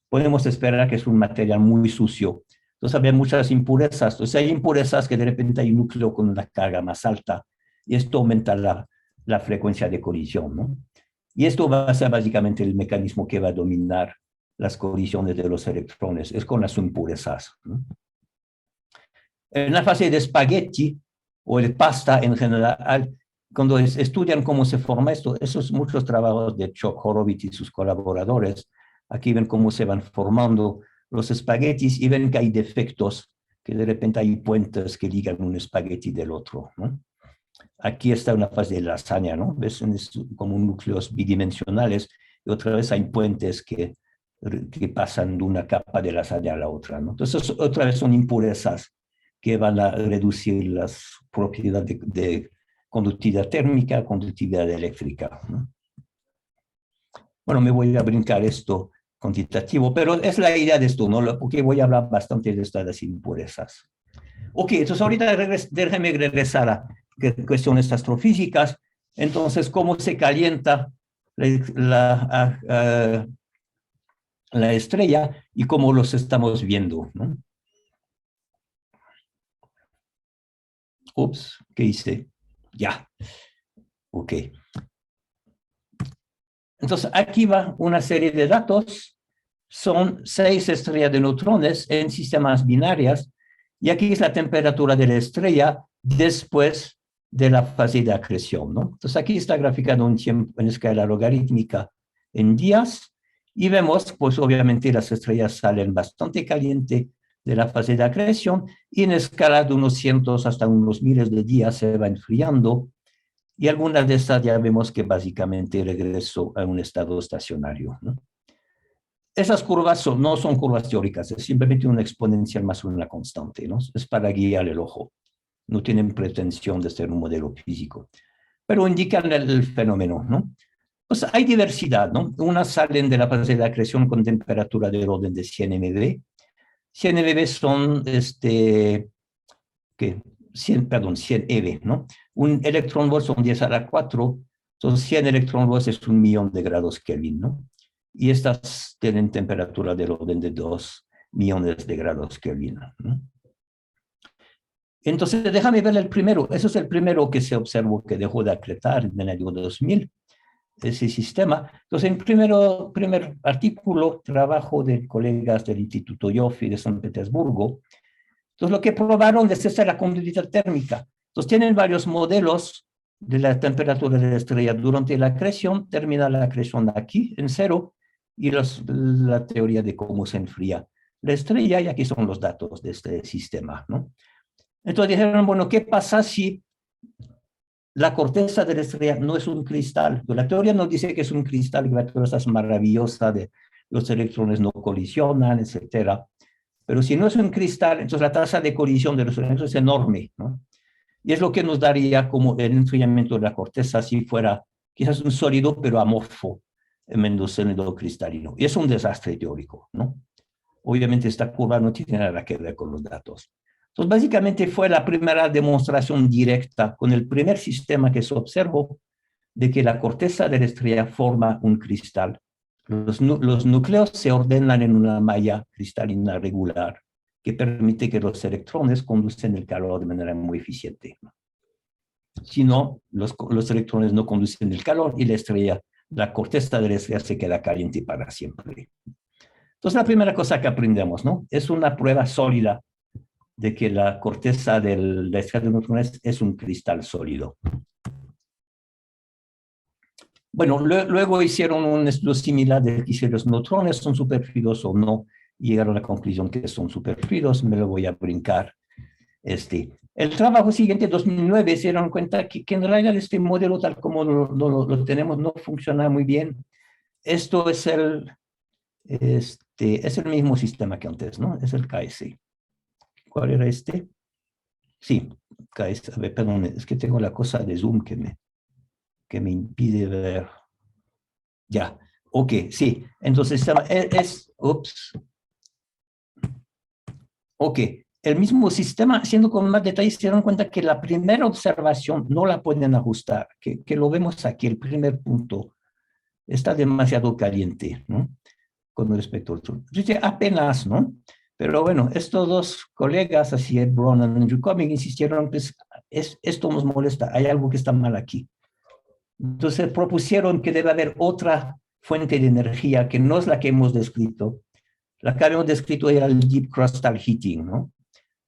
Podemos esperar que es un material muy sucio. Entonces, había muchas impurezas. Entonces, hay impurezas que de repente hay un núcleo con una carga más alta y esto aumenta la frecuencia de colisión, ¿no? Y esto va a ser básicamente el mecanismo que va a dominar las colisiones de los electrones, es con las impurezas, ¿no? En la fase de espagueti o de pasta en general, cuando estudian cómo se forma esto, esos muchos trabajos de Chuck Horowitz y sus colaboradores, aquí ven cómo se van formando los espaguetis y ven que hay defectos, que de repente hay puentes que ligan un espagueti del otro, ¿no? Aquí está una fase de lasaña, ¿no? ¿Ves? Como núcleos bidimensionales y otra vez hay puentes que pasan de una capa de lasaña a la otra, ¿no? Entonces, otra vez son impurezas que van a reducir las propiedades de conductividad térmica, conductividad eléctrica, ¿no? Bueno, me voy a brincar esto. cuantitativo, pero es la idea de esto, ¿no? Porque voy a hablar bastante de estas impurezas. Ok, entonces ahorita déjeme regresar a cuestiones astrofísicas. Entonces, ¿cómo se calienta la estrella y cómo los estamos viendo, ¿no? Ups, ¿qué hice? Ya, ok. Entonces, aquí va una serie de datos. Son 6 estrellas de neutrones en sistemas binarios. Y aquí es la temperatura de la estrella después de la fase de acreción, ¿no? Entonces, aquí está graficado un tiempo en escala logarítmica en días. Y vemos, pues obviamente las estrellas salen bastante calientes de la fase de acreción y en escala de unos cientos hasta unos miles de días se va enfriando. Y algunas de estas ya vemos que básicamente regresó a un estado estacionario, ¿no? Esas curvas no son curvas teóricas, es simplemente una exponencial más una constante, ¿no? Es para guiar el ojo. No tienen pretensión de ser un modelo físico, pero indican el fenómeno, ¿no? Pues hay diversidad, ¿no? Unas salen de la fase de acreción con temperatura del orden de 100 MeV. 100 MeV son, ¿qué? 100 eV, ¿no? Un electronvolt son 10 a la 4, entonces 100 electronvolts es 1.000.000 de grados Kelvin, ¿no? Y estas tienen temperatura del orden de 2 millones de grados Kelvin, ¿no? Entonces, déjame ver el primero. Eso es el primero que se observó que dejó de acretar en el año 2000, ese sistema. Entonces, en primer artículo, trabajo de colegas del Instituto Ioffe de San Petersburgo. Entonces, lo que probaron es esta la conductividad térmica. Entonces, tienen varios modelos de la temperatura de la estrella durante la acreción. Termina la acreción aquí, en 0, y la teoría de cómo se enfría la estrella, y aquí son los datos de este sistema, ¿no? Entonces dijeron, bueno, ¿qué pasa si la corteza de la estrella no es un cristal? La teoría nos dice que es un cristal, que la teoría es maravillosa, de los electrones no colisionan, etcétera. Pero si no es un cristal, entonces la tasa de colisión de los electrones es enorme, ¿no? Y es lo que nos daría como el enfriamiento de la corteza si fuera quizás un sólido, pero amorfo, menos sólido cristalino. Y es un desastre teórico, ¿no? Obviamente esta curva no tiene nada que ver con los datos. Entonces, básicamente fue la primera demostración directa con el primer sistema que se observó de que la corteza de la estrella forma un cristal. Los núcleos se ordenan en una malla cristalina regular que permite que los electrones conducen el calor de manera muy eficiente. Si no, los electrones no conducen el calor y la corteza de la estrella se queda caliente para siempre. Entonces, la primera cosa que aprendemos, ¿no? Es una prueba sólida de que la corteza de la estrella de neutrones es un cristal sólido. Bueno, luego hicieron un estudio similar de que si los neutrones son superfluidos o no, y llegaron a la conclusión que son superfluidos. Me lo voy a brincar. El trabajo siguiente, 2009, se dieron cuenta que en realidad este modelo tal como lo tenemos no funciona muy bien. Esto es es el mismo sistema que antes, ¿no? Es el KS. ¿Cuál era este? Sí, KS. A ver, perdón, es que tengo la cosa de Zoom que me impide ver. Ya, ok, sí. Entonces, ups. Ok, el mismo sistema, haciendo con más detalles, se dieron cuenta que la primera observación no la pueden ajustar, que lo vemos aquí, el primer punto, está demasiado caliente, ¿no? Con respecto al otro. Apenas, ¿no? Pero bueno, estos dos colegas, así Ed Brown y Andrew Cumming, insistieron, pues, esto nos molesta, hay algo que está mal aquí. Entonces propusieron que debe haber otra fuente de energía que no es la que hemos descrito. La que habíamos descrito era el Deep Crustal Heating, ¿no?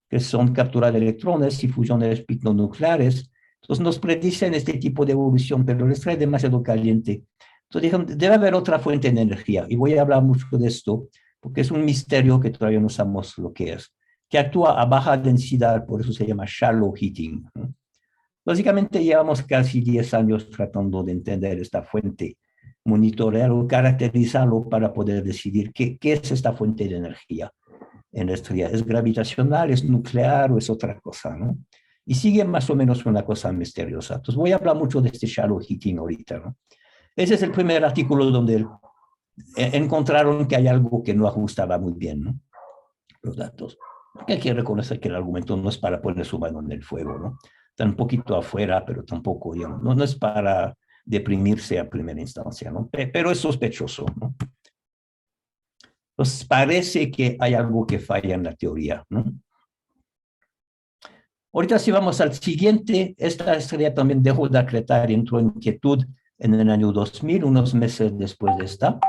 Que son captura de electrones y fusiones picnonucleares. Entonces nos predicen este tipo de evolución, pero les trae demasiado caliente. Entonces dijeron, debe haber otra fuente de energía. Y voy a hablar mucho de esto, porque es un misterio que todavía no sabemos lo que es, que actúa a baja densidad, por eso se llama shallow heating, ¿no? Básicamente llevamos casi 10 años tratando de entender esta fuente, monitorearlo, caracterizarlo para poder decidir qué es esta fuente de energía en la estrella. ¿Es gravitacional, es nuclear o es otra cosa, ¿no? Y sigue más o menos una cosa misteriosa. Entonces voy a hablar mucho de este shallow heating ahorita, ¿no? Ese es el primer artículo donde encontraron que hay algo que no ajustaba muy bien, ¿no? Los datos. Porque hay que reconocer que el argumento no es para poner su mano en el fuego, ¿no? Está un poquito afuera, pero tampoco, digamos, no es para deprimirse a primera instancia, ¿no? Pero es sospechoso, ¿no? Entonces parece que hay algo que falla en la teoría, ¿no? Ahorita si vamos al siguiente, esta estrella también dejó de acretar y entró en quietud en el año 2000, unos meses después de esta.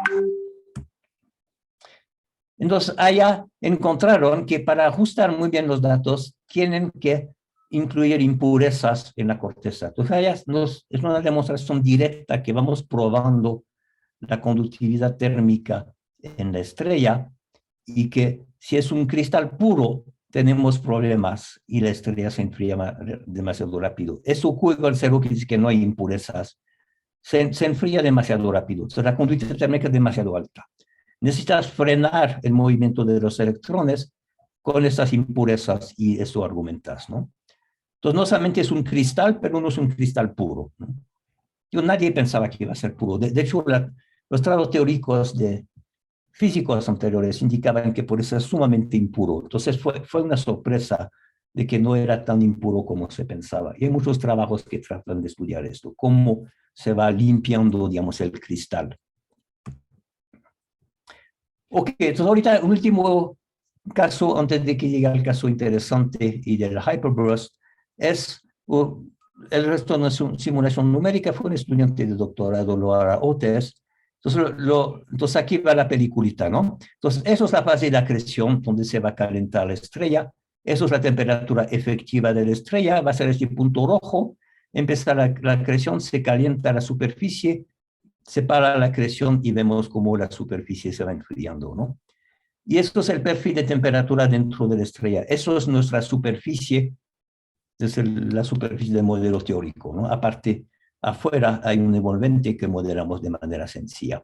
Entonces, allá encontraron que para ajustar muy bien los datos, tienen que incluir impurezas en la corteza. Entonces, allá es una demostración directa que vamos probando la conductividad térmica en la estrella y que si es un cristal puro, tenemos problemas y la estrella se enfría demasiado rápido. Eso ocurre al cero, que dice que no hay impurezas. Se enfría demasiado rápido. Entonces, la conductividad térmica es demasiado alta. Necesitas frenar el movimiento de los electrones con esas impurezas y eso argumentas, ¿no? Entonces, no solamente es un cristal, pero no es un cristal puro, ¿no? Nadie pensaba que iba a ser puro. De hecho, los trabajos teóricos de físicos anteriores indicaban que por eso es sumamente impuro. Entonces, fue una sorpresa de que no era tan impuro como se pensaba. Y hay muchos trabajos que tratan de estudiar esto, cómo se va limpiando, digamos, el cristal. Ok, entonces ahorita un último caso, antes de que llegue al caso interesante y del hyperburst, es el resto de una simulación numérica. Fue un estudiante de doctorado, Laura Otis. Entonces aquí va la peliculita, ¿no? Entonces eso es la fase de acreción donde se va a calentar la estrella. Eso es la temperatura efectiva de la estrella. Va a ser este punto rojo. Empieza la acreción, se calienta la superficie, separa la acreción y vemos cómo la superficie se va enfriando, ¿no? Y esto es el perfil de temperatura dentro de la estrella. Eso es nuestra superficie, es la superficie del modelo teórico, ¿no? Aparte, afuera hay un envolvente que modelamos de manera sencilla.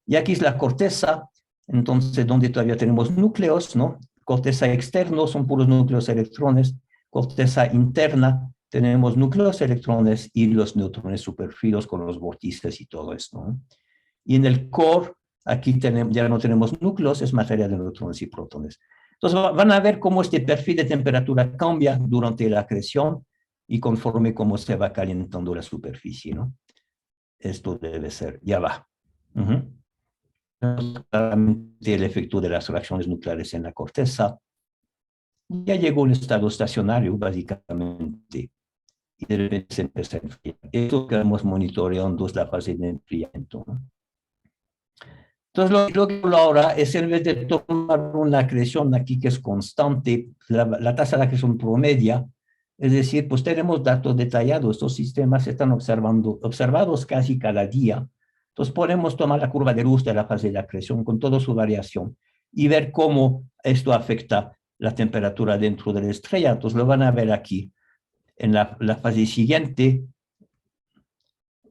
Y aquí es la corteza, entonces, donde todavía tenemos núcleos, ¿no? Corteza externo son puros núcleos electrones, corteza interna tenemos núcleos electrones y los neutrones superfluos con los vórtices y todo esto, ¿no? Y en el core, aquí ya no tenemos núcleos, es materia de neutrones y protones. Entonces van a ver cómo este perfil de temperatura cambia durante la acreción y conforme cómo se va calentando la superficie, ¿no? Esto debe ser, ya va. Claramente el efecto de las reacciones nucleares en la corteza. Ya llegó un estado estacionario, básicamente, y de repente se empieza a enfriar. Esto que estamos monitoreando es la fase de enfriamiento, ¿no? Entonces, lo que hablo ahora es, en vez de tomar una acreción aquí que es constante, la tasa de acreción promedia, es decir, pues tenemos datos detallados, estos sistemas están observados casi cada día. Entonces, podemos tomar la curva de luz de la fase de acreción con toda su variación y ver cómo esto afecta la temperatura dentro de la estrella. Entonces, lo van a ver aquí. En la fase siguiente,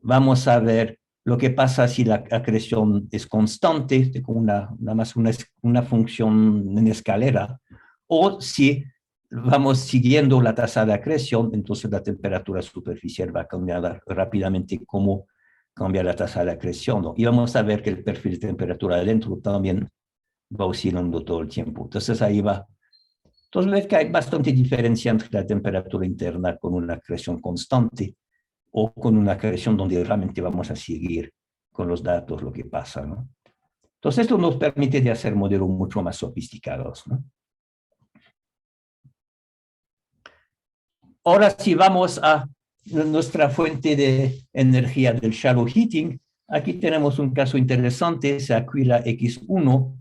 vamos a ver lo que pasa si la acreción es constante, con nada más una función en escalera, o si vamos siguiendo la tasa de acreción, entonces la temperatura superficial va a cambiar rápidamente como cambia la tasa de acreción, ¿no? Y vamos a ver que el perfil de temperatura adentro también va oscilando todo el tiempo. Entonces ahí va. Entonces ves que hay bastante diferencia entre la temperatura interna con una acreción constante o con una acreción donde realmente vamos a seguir con los datos lo que pasa, ¿no? Entonces, esto nos permite de hacer modelos mucho más sofisticados, ¿no? Ahora, si vamos a nuestra fuente de energía del shallow heating, aquí tenemos un caso interesante, es Aquila X1,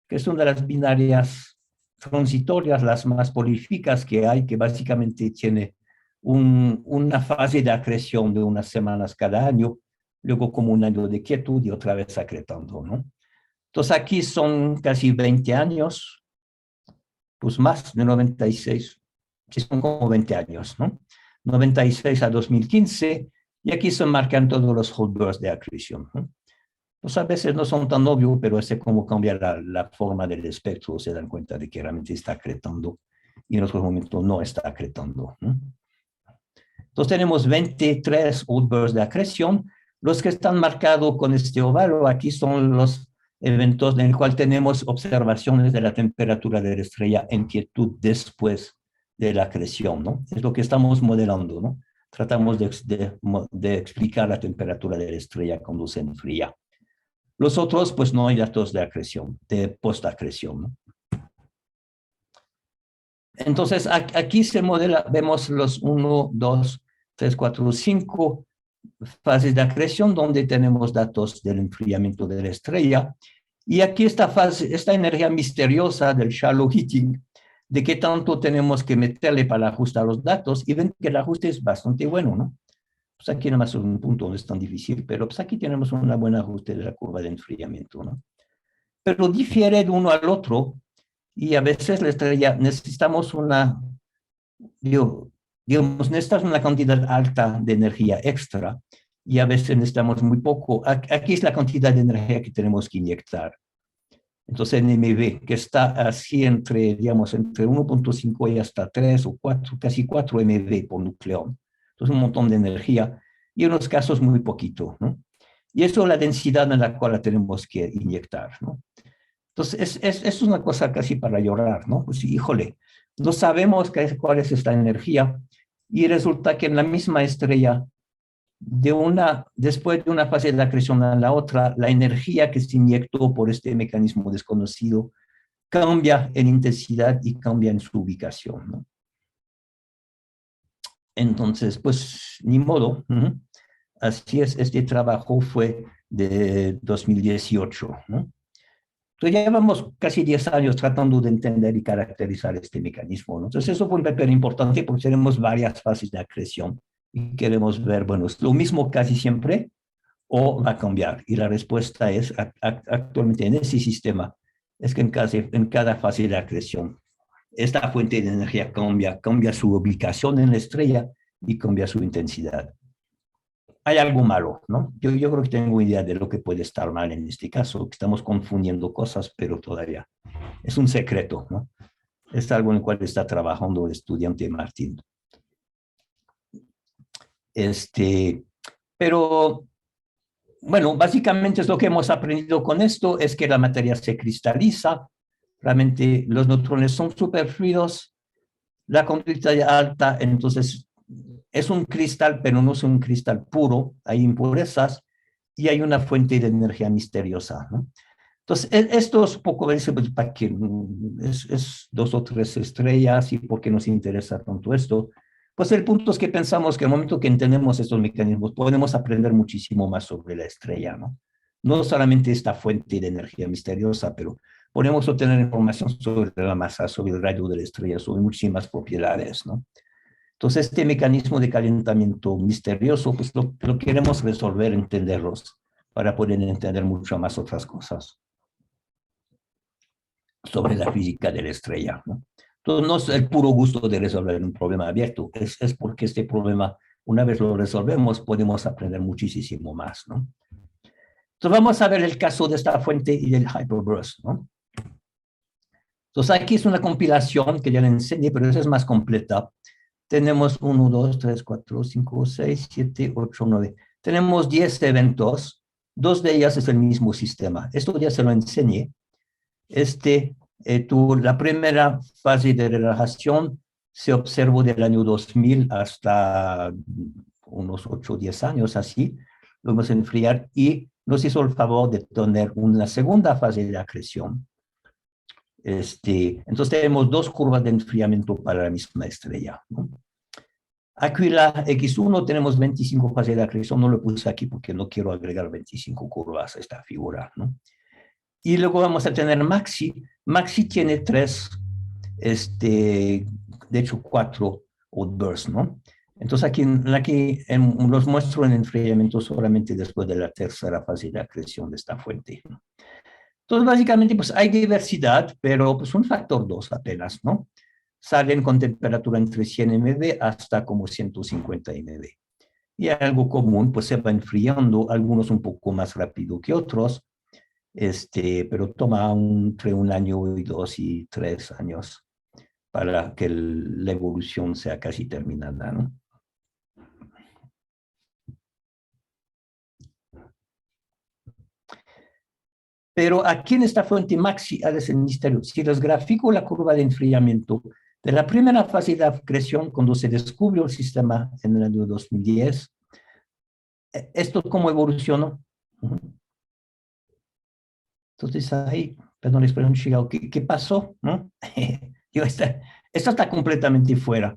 que es una de las binarias transitorias, las más prolíficas que hay, que básicamente tiene una fase de acreción de unas semanas cada año, luego como un año de quietud y otra vez acretando, ¿no? Entonces aquí son casi 20 años, pues más de 96, que son como 20 años, ¿no? 96 a 2015, y aquí se marcan todos los holdbursts de acreción, ¿no? Pues a veces no son tan obvios, pero es como cambia la forma del espectro, se dan cuenta de que realmente está acretando y en otros momentos no está acretando, ¿no? Entonces tenemos 23 outbursts de acreción. Los que están marcados con este óvalo aquí son los eventos en el cual tenemos observaciones de la temperatura de la estrella en quietud después de la acreción, ¿no? Es lo que estamos modelando, ¿no? Tratamos de explicar la temperatura de la estrella cuando se enfría. Los otros, pues no hay datos de acreción, de postacreción, ¿no? Entonces, aquí se modela, vemos los 1, 2, 3, 4, 5 fases de acreción donde tenemos datos del enfriamiento de la estrella. Y aquí esta energía misteriosa del shallow heating, de qué tanto tenemos que meterle para ajustar los datos, y ven que el ajuste es bastante bueno, ¿no? Pues aquí nada más un punto no es tan difícil, pero pues aquí tenemos un buen ajuste de la curva de enfriamiento, ¿no? Pero difiere de uno al otro, y a veces la estrella necesitamos necesitas una cantidad alta de energía extra, y a veces necesitamos muy poco. Aquí es la cantidad de energía que tenemos que inyectar. Entonces, en MV, que está así digamos, entre 1.5 y hasta 3 o 4, casi 4 MV por nucleón. Entonces, un montón de energía, y en unos casos muy poquito, ¿no? Y eso es la densidad en la cual la tenemos que inyectar, ¿no? Entonces, es una cosa casi para llorar, ¿no? Pues, híjole, no sabemos cuál es esta energía, y resulta que en la misma estrella, después de una fase de acreción a la otra, la energía que se inyectó por este mecanismo desconocido cambia en intensidad y cambia en su ubicación, ¿no? Entonces, pues, ni modo. Así es, este trabajo fue de 2018, ¿no? Entonces ya llevamos casi 10 años tratando de entender y caracterizar este mecanismo, ¿no? Entonces eso fue un papel importante porque tenemos varias fases de acreción y queremos ver, bueno, ¿es lo mismo casi siempre o va a cambiar? Y la respuesta es, actualmente en ese sistema, es que en cada fase de acreción, esta fuente de energía cambia su ubicación en la estrella y cambia su intensidad. Hay algo malo, ¿no? Yo creo que tengo idea de lo que puede estar mal en este caso, que estamos confundiendo cosas, pero todavía es un secreto, ¿no? Es algo en el cual está trabajando el estudiante Martín. Pero, bueno, básicamente es lo que hemos aprendido con esto, es que la materia se cristaliza, realmente los neutrones son superfluidos, la conductividad alta, entonces es un cristal, pero no es un cristal puro, hay impurezas y hay una fuente de energía misteriosa, ¿no? Entonces, esto es poco, para que es 2 o 3 estrellas y por qué nos interesa tanto esto. Pues el punto es que pensamos que al momento que entendemos estos mecanismos, podemos aprender muchísimo más sobre la estrella, ¿no? No solamente esta fuente de energía misteriosa, pero podemos obtener información sobre la masa, sobre el radio de la estrella, sobre muchísimas propiedades, ¿no? Entonces, este mecanismo de calentamiento misterioso, pues lo queremos resolver, entenderlos, para poder entender mucho más otras cosas sobre la física de la estrella, ¿no? Entonces, no es el puro gusto de resolver un problema abierto, es porque este problema, una vez lo resolvemos, podemos aprender muchísimo más, ¿no? Entonces, vamos a ver el caso de esta fuente y del hyperburst, ¿no? Entonces, aquí es una compilación que ya le enseñé, pero esa es más completa. Tenemos 1, 2, 3, 4, 5, 6, 7, 8, 9. Tenemos 10 eventos, 2 de ellas es el mismo sistema. Esto ya se lo enseñé. La primera fase de relajación se observó del año 2000 hasta unos 8 o 10 años, así. Lo vamos a enfriar y nos hizo el favor de tener una segunda fase de acreción. Entonces tenemos 2 curvas de enfriamiento para la misma estrella, ¿no? Aquí la X1 tenemos 25 fases de acreción, no lo puse aquí porque no quiero agregar 25 curvas a esta figura, ¿no? Y luego vamos a tener Maxi. Maxi tiene 3, de hecho 4 outbursts, ¿no? Entonces aquí los muestro en enfriamiento solamente después de la tercera fase de acreción de esta fuente, ¿no? Entonces básicamente pues hay diversidad, pero pues un factor 2 apenas, ¿no? Salen con temperatura entre 100 MV hasta como 150 MV. Y algo común, pues se va enfriando, algunos un poco más rápido que otros, pero toma entre 1 año y 2 y 3 años para que la evolución sea casi terminada, ¿no? Pero aquí en esta fuente maxi es el misterio. Si les grafico la curva de enfriamiento de la primera fase de acreción, cuando se descubrió el sistema en el año 2010, ¿esto cómo evolucionó? Entonces ahí, perdón la expresión, Chicago, ¿qué pasó? ¿No? Esto está completamente fuera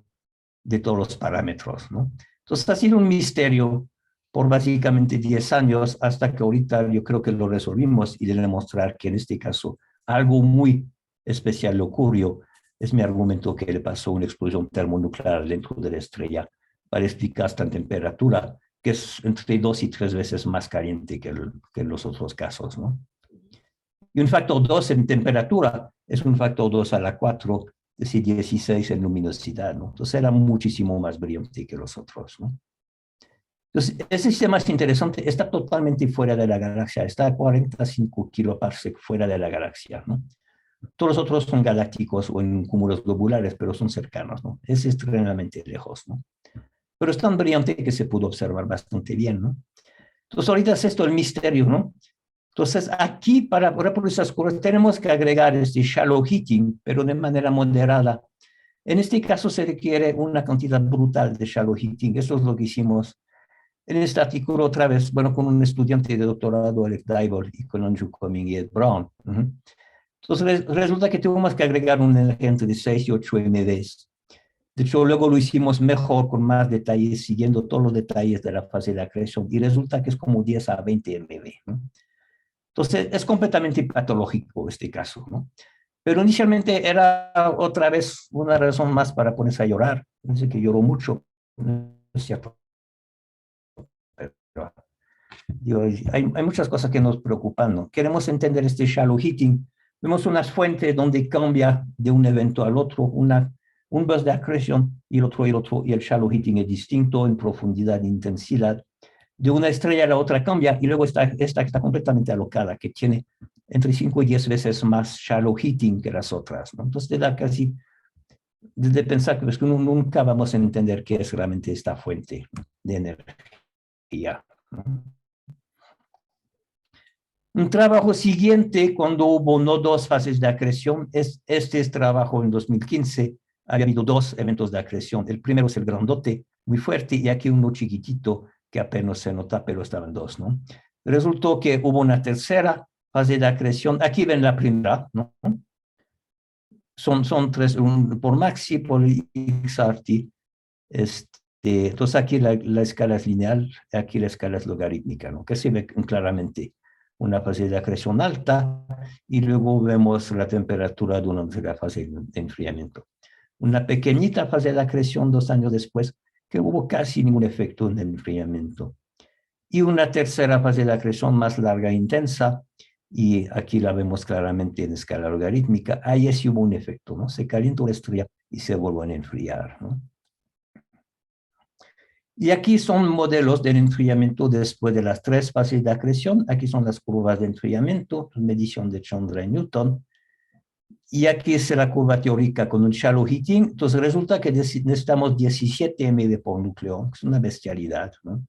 de todos los parámetros, ¿no? Entonces ha sido un misterio por básicamente 10 años hasta que ahorita yo creo que lo resolvimos y de demostrar que en este caso algo muy especial le ocurrió. Es mi argumento que le pasó una explosión termonuclear dentro de la estrella para explicar esta temperatura, que es entre 2 y 3 veces más caliente que en los otros casos, ¿no? Y un factor 2 en temperatura es un factor 2 a la 4, es decir, 16 en luminosidad, ¿no? Entonces era muchísimo más brillante que los otros, ¿no? Entonces, ese sistema es interesante, está totalmente fuera de la galaxia, está a 45 kiloparsec fuera de la galaxia, ¿no? Todos los otros son galácticos o en cúmulos globulares, pero son cercanos, ¿no? Es extremadamente lejos, ¿no? Pero es tan brillante que se pudo observar bastante bien, ¿no? Entonces, ahorita es esto el misterio, ¿no? Entonces, aquí para reproducir esas curvas tenemos que agregar este shallow heating, pero de manera moderada. En este caso se requiere una cantidad brutal de shallow heating. Eso es lo que hicimos en este artículo otra vez, bueno, con un estudiante de doctorado, Alex Dybul, y con Andrew Cumming y Ed Brown. Entonces, resulta que tuvimos que agregar un energente de 6 y 8 MDs. De hecho, luego lo hicimos mejor, con más detalles, siguiendo todos los detalles de la fase de acreción, y resulta que es como 10 a 20 MD, ¿no? Entonces, es completamente patológico este caso, ¿no? Pero inicialmente era otra vez una razón más para ponerse a llorar. Dice que lloró mucho, ¿no es cierto? Pero, digo, hay muchas cosas que nos preocupan, ¿no? Queremos entender este shallow heating. Vemos unas fuentes donde cambia de un evento al otro, un burst de acreción y el otro, y el shallow heating es distinto en profundidad e intensidad. De una estrella a la otra cambia, y luego esta está completamente alocada, que tiene entre 5 y 10 veces más shallow heating que las otras, ¿no? Entonces te da casi de pensar que, nunca vamos a entender qué es realmente esta fuente de energía, ¿no? Un trabajo siguiente, cuando hubo no 2 fases de acreción, este es trabajo en 2015, había habido 2 eventos de acreción. El primero es el grandote, muy fuerte, y aquí uno chiquitito, que apenas se nota, pero estaban 2, ¿no? Resultó que hubo una tercera fase de acreción. Aquí ven la primera, ¿no? Son 3, por maxi, por XRT. Entonces aquí la escala es lineal, aquí la escala es logarítmica, ¿no? Que se ve claramente una fase de acreción alta, y luego vemos la temperatura de una fase de enfriamiento. Una pequeñita fase de acreción 2 años después, que hubo casi ningún efecto en el enfriamiento. Y una tercera fase de acreción más larga e intensa, y aquí la vemos claramente en escala logarítmica. Ahí sí hubo un efecto, ¿no? Se calienta la estrella y se vuelven a enfriar, ¿no? Y aquí son modelos del enfriamiento después de las 3 fases de acreción. Aquí son las curvas de enfriamiento, medición de Chandra y Newton. Y aquí es la curva teórica con un shallow heating. Entonces resulta que necesitamos 17 MD por núcleo, que es una bestialidad, ¿no?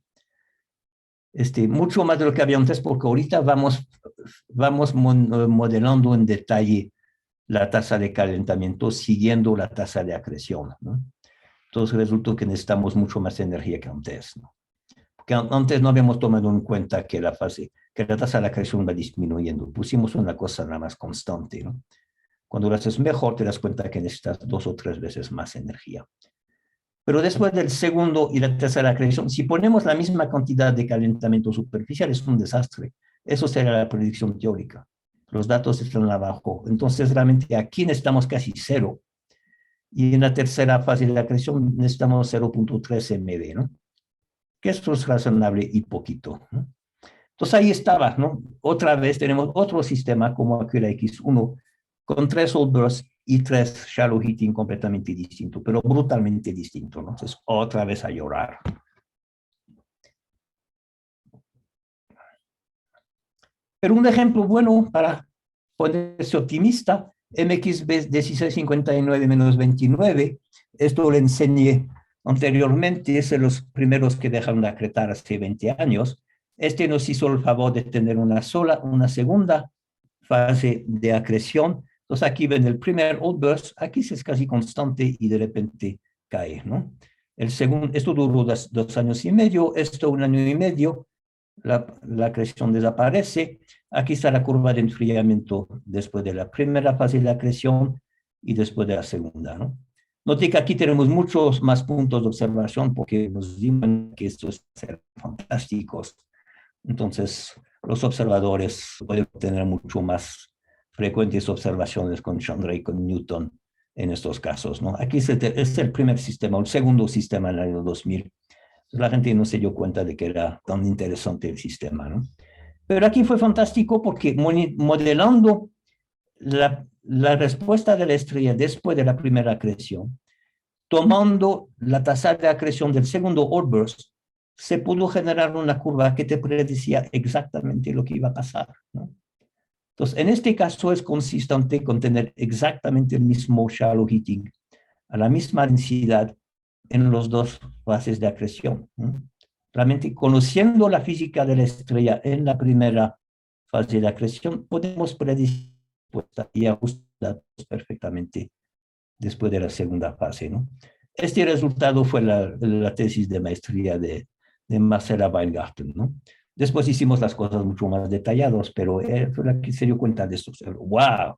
Mucho más de lo que había antes, porque ahorita vamos modelando en detalle la tasa de calentamiento siguiendo la tasa de acreción, ¿no? Entonces resulta que necesitamos mucho más energía que antes, ¿no? Porque antes no habíamos tomado en cuenta que la tasa de acreción va disminuyendo. Pusimos una cosa nada más constante, ¿no? Cuando lo haces mejor, te das cuenta que necesitas 2 o 3 veces más energía. Pero después del segundo y la tercera acreción, si ponemos la misma cantidad de calentamiento superficial, es un desastre. Eso sería la predicción teórica. Los datos están abajo. Entonces, realmente aquí necesitamos casi 0. Y en la tercera fase de la acreción necesitamos 0.3 MD, ¿no? Que esto es razonable y poquito, ¿no? Entonces ahí estaba, ¿no? Otra vez tenemos otro sistema como aquí la X1, con 3 old bursts y 3 shallow heating completamente distinto, pero brutalmente distinto, ¿no? Entonces otra vez a llorar. Pero un ejemplo bueno para ponerse optimista, MXB 1659-29, esto lo enseñé anteriormente, es de los primeros que dejaron de acretar hace 20 años. Nos hizo el favor de tener una segunda fase de acreción. Entonces aquí ven el primer outburst, aquí es casi constante y de repente cae, ¿no? El segundo, esto duró 2 años y medio, esto 1 año y medio, la acreción desaparece. Aquí está la curva de enfriamiento después de la primera fase de la acreción y después de la segunda, ¿no? Note que aquí tenemos muchos más puntos de observación porque nos dimos que estos son fantásticos. Entonces, los observadores pueden tener mucho más frecuentes observaciones con Chandra y con Newton en estos casos, ¿no? Aquí es el primer sistema, el segundo sistema en el año 2000. La gente no se dio cuenta de que era tan interesante el sistema, ¿no? Pero aquí fue fantástico porque modelando la respuesta de la estrella después de la primera acreción, tomando la tasa de acreción del segundo outburst, se pudo generar una curva que te predecía exactamente lo que iba a pasar, ¿no? Entonces, en este caso es consistente con tener exactamente el mismo shallow heating, a la misma densidad en las dos fases de acreción, ¿no? Realmente, conociendo la física de la estrella en la primera fase de acreción, podemos predecir y ajustar perfectamente después de la segunda fase, ¿no? Este resultado fue la tesis de maestría de Marcela Weingarten, ¿no? Después hicimos las cosas mucho más detalladas, pero fue la que se dio cuenta de esto. ¡Wow!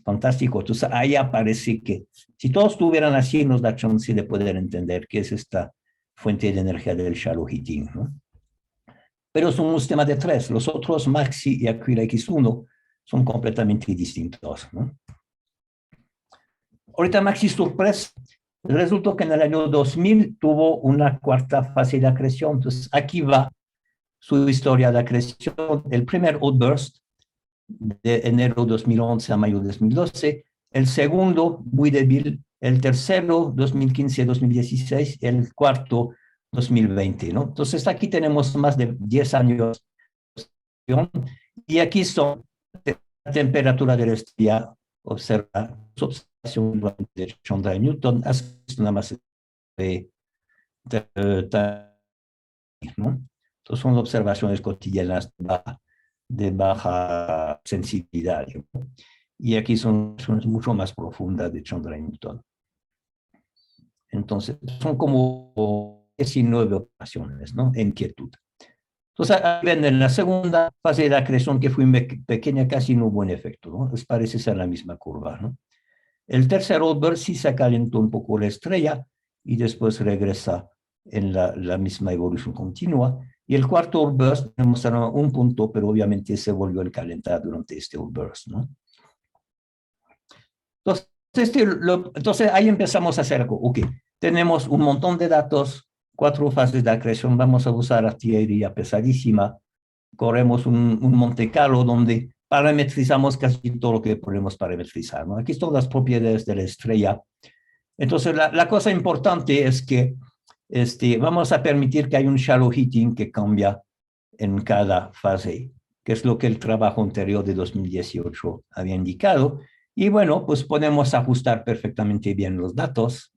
Fantástico. Entonces ahí aparece que si todos estuvieran así, nos da chance de poder entender qué es esta fuente de energía del shallow heating, ¿no? Pero es un sistema de 3. Los otros, Maxi y Aquila X1, son completamente distintos, ¿no? Ahorita Maxi Surprise resultó que en el año 2000 tuvo una cuarta fase de acreción. Entonces aquí va su historia de acreción. El primer outburst de enero 2011 a mayo 2012. El segundo, muy débil. El tercero, 2015-2016. El cuarto, 2020, ¿no? Entonces aquí tenemos más de 10 años. Y aquí son la temperatura de la estrella, observa su observación de Chandra y Newton, hace nada más ¿no? Entonces son observaciones cotidianas de baja sensibilidad, ¿no? Y aquí son mucho más profundas de Chandra y Newton. Entonces son como 19 operaciones, ¿no? En quietud. Entonces, ven, en la segunda fase de la acreción, que fue pequeña, casi no hubo un efecto, ¿no? Pues parece ser la misma curva, ¿no? El tercer outburst sí se calentó un poco la estrella y después regresa en la misma evolución continua. Y el cuarto outburst tenemos un punto, pero obviamente se volvió a calentar durante este outburst, ¿no? Entonces ahí empezamos a hacer algo. Ok, tenemos un montón de datos, 4 fases de acreción, vamos a usar artillería pesadísima, corremos un Monte Carlo donde parametrizamos casi todo lo que podemos parametrizar, ¿no? Aquí están las propiedades de la estrella. Entonces la cosa importante es que vamos a permitir que haya un shallow heating que cambia en cada fase, que es lo que el trabajo anterior de 2018 había indicado. Y bueno, pues podemos ajustar perfectamente bien los datos.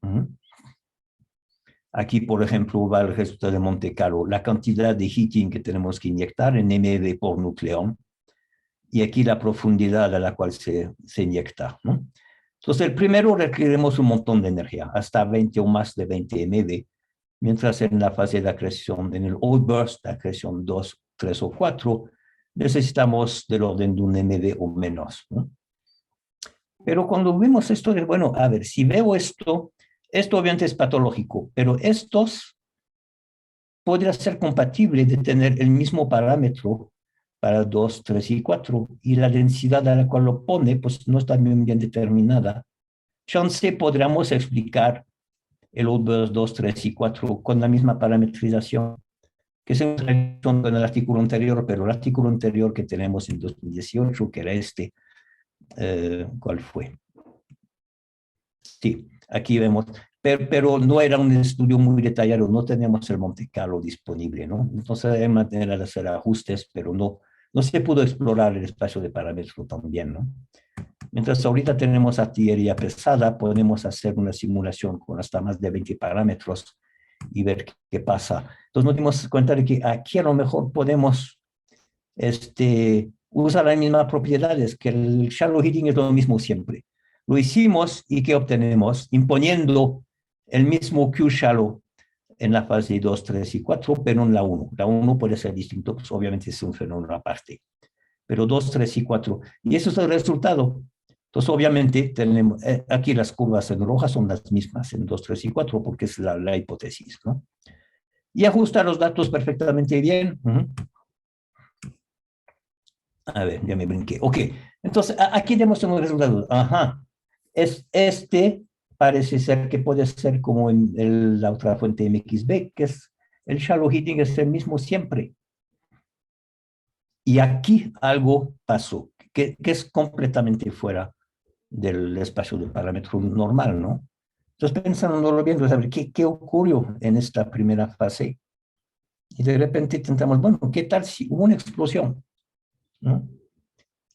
Aquí, por ejemplo, va el resultado de Monte Carlo, la cantidad de heating que tenemos que inyectar en MeV por nucleón, y aquí la profundidad a la cual se inyecta, ¿no? Entonces, el primero requerimos un montón de energía, hasta 20 o más de 20 MeV, mientras en la fase de acreción, en el outburst, de acreción 2, 3 o 4, necesitamos del orden de un MeV o menos, ¿no? Pero cuando vimos esto de, bueno, a ver, si veo esto obviamente es patológico, pero estos podría ser compatible de tener el mismo parámetro para 2, 3 y 4, y la densidad a la cual lo pone, pues no está bien determinada. Chance podríamos explicar el outburst 2, 3 y 4 con la misma parametrización, que es una relación con el artículo anterior, pero el artículo anterior que tenemos en 2018, que era ¿cuál fue? Sí, aquí vemos, pero no era un estudio muy detallado, no teníamos el Monte Carlo disponible, ¿no? Entonces hay manera de hacer ajustes, pero no se pudo explorar el espacio de parámetros también, ¿no? Mientras ahorita tenemos artillería pesada, podemos hacer una simulación con hasta más de 20 parámetros y ver qué pasa. Entonces nos dimos cuenta de que aquí a lo mejor podemos usa las mismas propiedades, que el shallow heating es lo mismo siempre. Lo hicimos y ¿qué obtenemos? Imponiendo el mismo Q shallow en la fase 2, 3 y 4, pero en la 1. La 1 puede ser distinto, pues obviamente es un fenómeno aparte. Pero 2, 3 y 4. Y eso es el resultado. Entonces, obviamente, tenemos, aquí las curvas en roja son las mismas en 2, 3 y 4, porque es la hipótesis, ¿no? Y ajusta los datos perfectamente bien. A ver, ya me brinqué. Ok, entonces, aquí demostramos el resultado. Ajá. Este parece ser que puede ser como en la otra fuente MXB, que es el shallow heating es el mismo siempre. Y aquí algo pasó, que es completamente fuera del espacio del parámetro normal, ¿no? Entonces, pensándolo bien, pues, a ver, ¿qué ocurrió en esta primera fase? Y de repente intentamos, bueno, ¿qué tal si hubo una explosión? ¿No?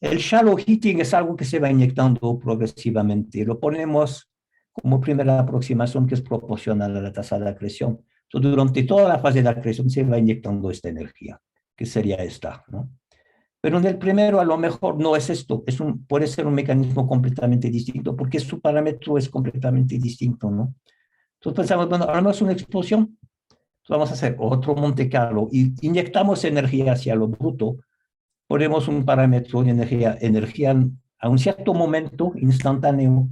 El shallow heating es algo que se va inyectando progresivamente. Lo ponemos como primera aproximación que es proporcional a la tasa de acreción. Entonces, durante toda la fase de acreción se va inyectando esta energía, que sería esta, ¿no? Pero en el primero a lo mejor no es esto, puede ser un mecanismo completamente distinto porque su parámetro es completamente distinto, ¿no? Entonces pensamos, bueno, ahora es una explosión, entonces vamos a hacer otro Monte Carlo y inyectamos energía hacia lo bruto, ponemos un parámetro de energía a un cierto momento instantáneo,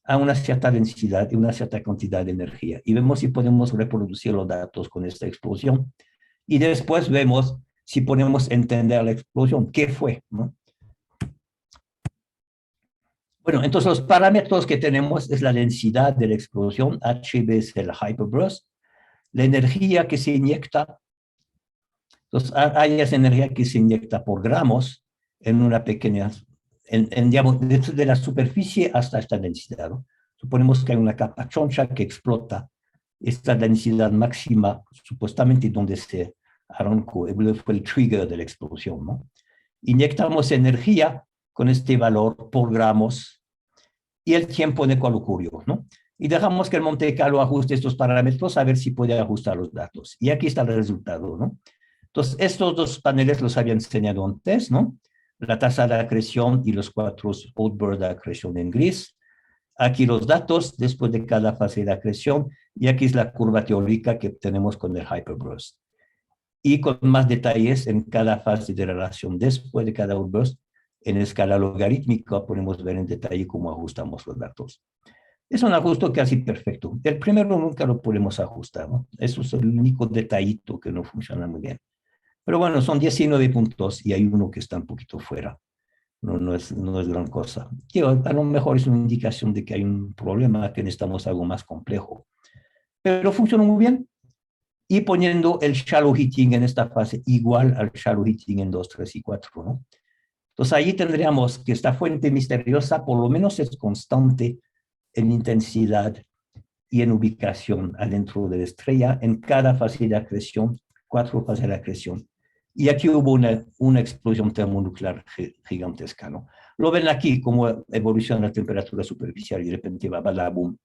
a una cierta densidad y una cierta cantidad de energía. Y vemos si podemos reproducir los datos con esta explosión. Y después vemos si podemos entender la explosión, qué fue, ¿no? Bueno, entonces los parámetros que tenemos es la densidad de la explosión, HB es el hyperburst, la energía que se inyecta, entonces hay esa energía que se inyecta por gramos en una pequeña, digamos, de la superficie hasta esta densidad, ¿no? Suponemos que hay una capa choncha que explota esta densidad máxima, supuestamente donde se arrancó, fue el trigger de la explosión, ¿no? Inyectamos energía con este valor por gramos y el tiempo en el cual ocurrió, ¿no? Y dejamos que el Monte Carlo ajuste estos parámetros a ver si puede ajustar los datos. Y aquí está el resultado, ¿no? Entonces, estos dos paneles los había enseñado antes, ¿no? La tasa de acreción y los 4 outbursts de acreción en gris. Aquí los datos después de cada fase de acreción y aquí es la curva teórica que tenemos con el hyperburst. Y con más detalles en cada fase de relación después de cada outburst, en escala logarítmica podemos ver en detalle cómo ajustamos los datos. Es un ajuste casi perfecto. El primero nunca lo podemos ajustar, ¿no? Eso es el único detallito que no funciona muy bien. Pero bueno, son 19 puntos y hay uno que está un poquito fuera. No es gran cosa. A lo mejor es una indicación de que hay un problema, que necesitamos algo más complejo. Pero funciona muy bien. Y poniendo el shallow heating en esta fase igual al shallow heating en 2, 3 y 4, ¿no? Entonces ahí tendríamos que esta fuente misteriosa por lo menos es constante en intensidad y en ubicación adentro de la estrella en cada fase de acreción, 4 fases de acreción. Y aquí hubo una explosión termonuclear gigantesca, ¿no? Lo ven aquí como evoluciona la temperatura superficial y de repente va la boom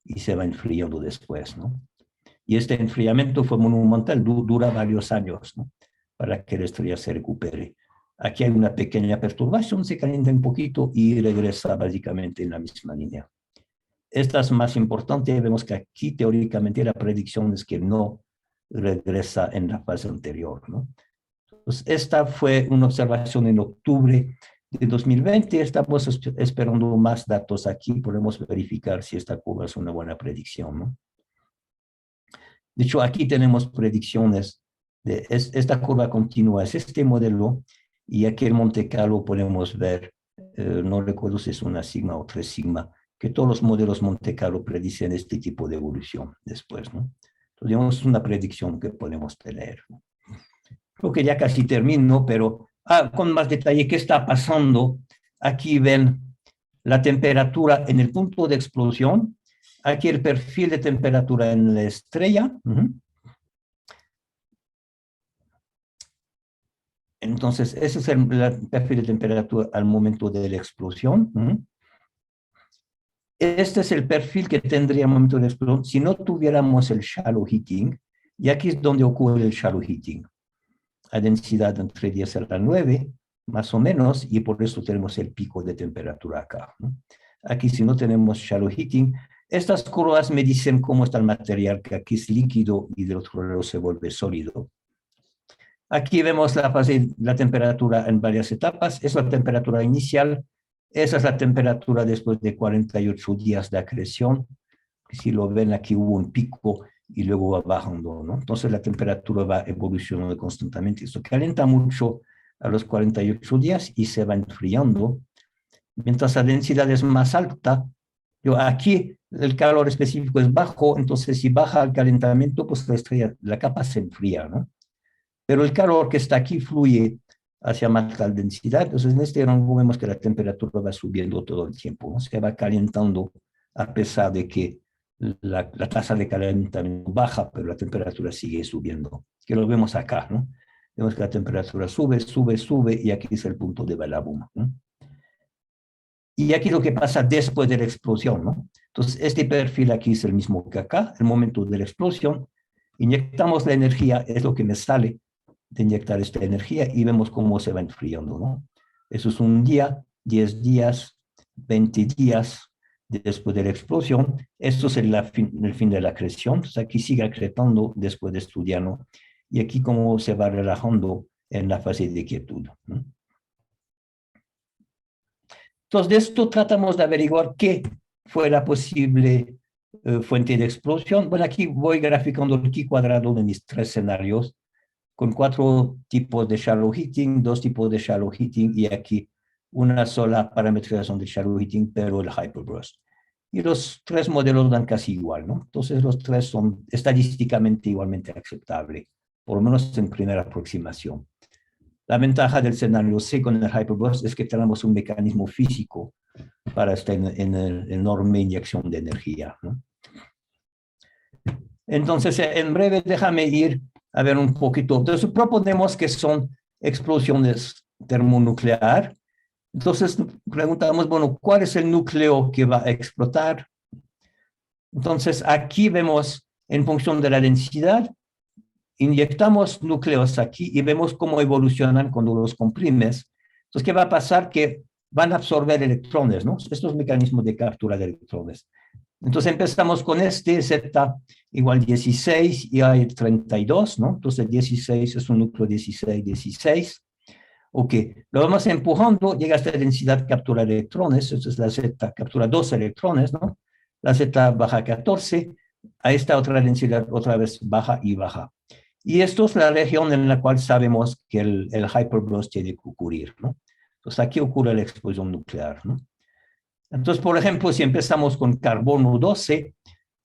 y se va enfriando después, ¿no? Y este enfriamiento fue monumental, dura varios años, ¿no? Para que la estrella se recupere. Aquí hay una pequeña perturbación, se calienta un poquito y regresa básicamente en la misma línea. Esta es más importante, vemos que aquí teóricamente la predicción es que no regresa en la fase anterior, ¿no? Entonces, esta fue una observación en octubre de 2020, estamos esperando más datos aquí, podemos verificar si esta curva es una buena predicción, ¿no? De hecho, aquí tenemos predicciones de esta curva continua, es este modelo, y aquí en Monte Carlo podemos ver, no recuerdo si es una sigma o 3 sigma, que todos los modelos Monte Carlo predicen este tipo de evolución después, ¿no? Entonces, digamos, es una predicción que podemos tener, ¿no? Creo que ya casi termino, pero con más detalle, ¿qué está pasando? Aquí ven la temperatura en el punto de explosión, aquí el perfil de temperatura en la estrella. Entonces, ese es el perfil de temperatura al momento de la explosión. Este es el perfil que tendría al momento de la explosión si no tuviéramos el shallow heating, y aquí es donde ocurre el shallow heating. A densidad entre 10 a la 9, más o menos, y por eso tenemos el pico de temperatura acá, ¿no? Aquí si no tenemos shallow heating, estas curvas me dicen cómo está el material, que aquí es líquido y del otro lado se vuelve sólido. Aquí vemos la fase, la temperatura en varias etapas. Es la temperatura inicial. Esa es la temperatura después de 48 días de acreción. Si lo ven, aquí hubo un pico y luego va bajando, ¿no? Entonces la temperatura va evolucionando constantemente. Esto calienta mucho a los 48 días y se va enfriando. Mientras la densidad es más alta, aquí el calor específico es bajo, entonces si baja el calentamiento, pues la capa se enfría, ¿no? Pero el calor que está aquí fluye hacia más alta densidad, entonces en este rango vemos que la temperatura va subiendo todo el tiempo, ¿no? Se va calentando a pesar de que la tasa de calentamiento baja, pero la temperatura sigue subiendo, que lo vemos acá, ¿no? Vemos que la temperatura sube, sube, sube, y aquí es el punto de Balaboom, ¿no? Y aquí lo que pasa después de la explosión, ¿no? Entonces, este perfil aquí es el mismo que acá, el momento de la explosión. Inyectamos la energía, es lo que me sale de inyectar esta energía, y vemos cómo se va enfriando, ¿no? Eso es un día, 10 días, 20 días después de la explosión. Esto es el fin de la acreción. Entonces, aquí sigue acretando después de estudiar, ¿no? Y aquí cómo se va relajando en la fase de quietud, ¿no? Entonces, de esto tratamos de averiguar qué fue la posible fuente de explosión. Bueno, aquí voy graficando el chi cuadrado de mis 3 escenarios, con 4 tipos de shallow heating, 2 tipos de shallow heating, y aquí una sola parametrización de shallow heating, pero el hyperburst. Y los 3 modelos dan casi igual, ¿no? Entonces, los 3 son estadísticamente igualmente aceptables, por lo menos en primera aproximación. La ventaja del escenario C con el hyperburst es que tenemos un mecanismo físico para esta enorme inyección de energía, ¿no? Entonces, en breve, déjame ir a ver un poquito. Entonces, proponemos que son explosiones termonuclear. Entonces, preguntamos, bueno, ¿cuál es el núcleo que va a explotar? Entonces, aquí vemos, en función de la densidad, inyectamos núcleos aquí y vemos cómo evolucionan cuando los comprimes. Entonces, ¿qué va a pasar? Que van a absorber electrones, ¿no? Estos mecanismos de captura de electrones. Entonces, empezamos con este, Z igual 16 y hay 32, ¿no? Entonces, 16 es un núcleo 16, 16. Ok, lo vamos empujando, llega a esta densidad, captura electrones, entonces la Z captura 2 electrones, ¿no? La Z baja a 14, a esta otra densidad otra vez baja y baja. Y esto es la región en la cual sabemos que el hyperburst tiene que ocurrir, ¿no? Entonces aquí ocurre la explosión nuclear, ¿no? Entonces, por ejemplo, si empezamos con carbono 12,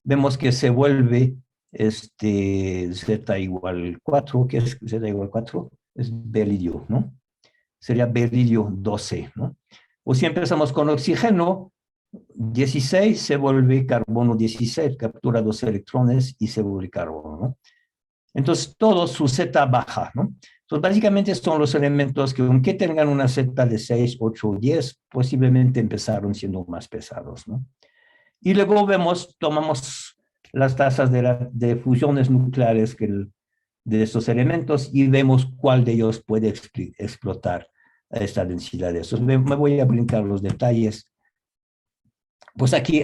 vemos que se vuelve Z igual 4, ¿qué es Z igual 4? Es beridio, ¿no? Sería beridio 12, ¿no? O si empezamos con oxígeno, 16 se vuelve carbono 16, captura 12 electrones y se vuelve carbono, ¿no? Entonces, todo su Z baja, ¿no? Entonces, básicamente son los elementos que, aunque tengan una Z de 6, 8 o 10, posiblemente empezaron siendo más pesados, ¿no? Y luego vemos, tomamos las tasas de fusiones nucleares de estos elementos y vemos cuál de ellos puede explotar a esta densidad. Entonces, me voy a brincar los detalles. Pues aquí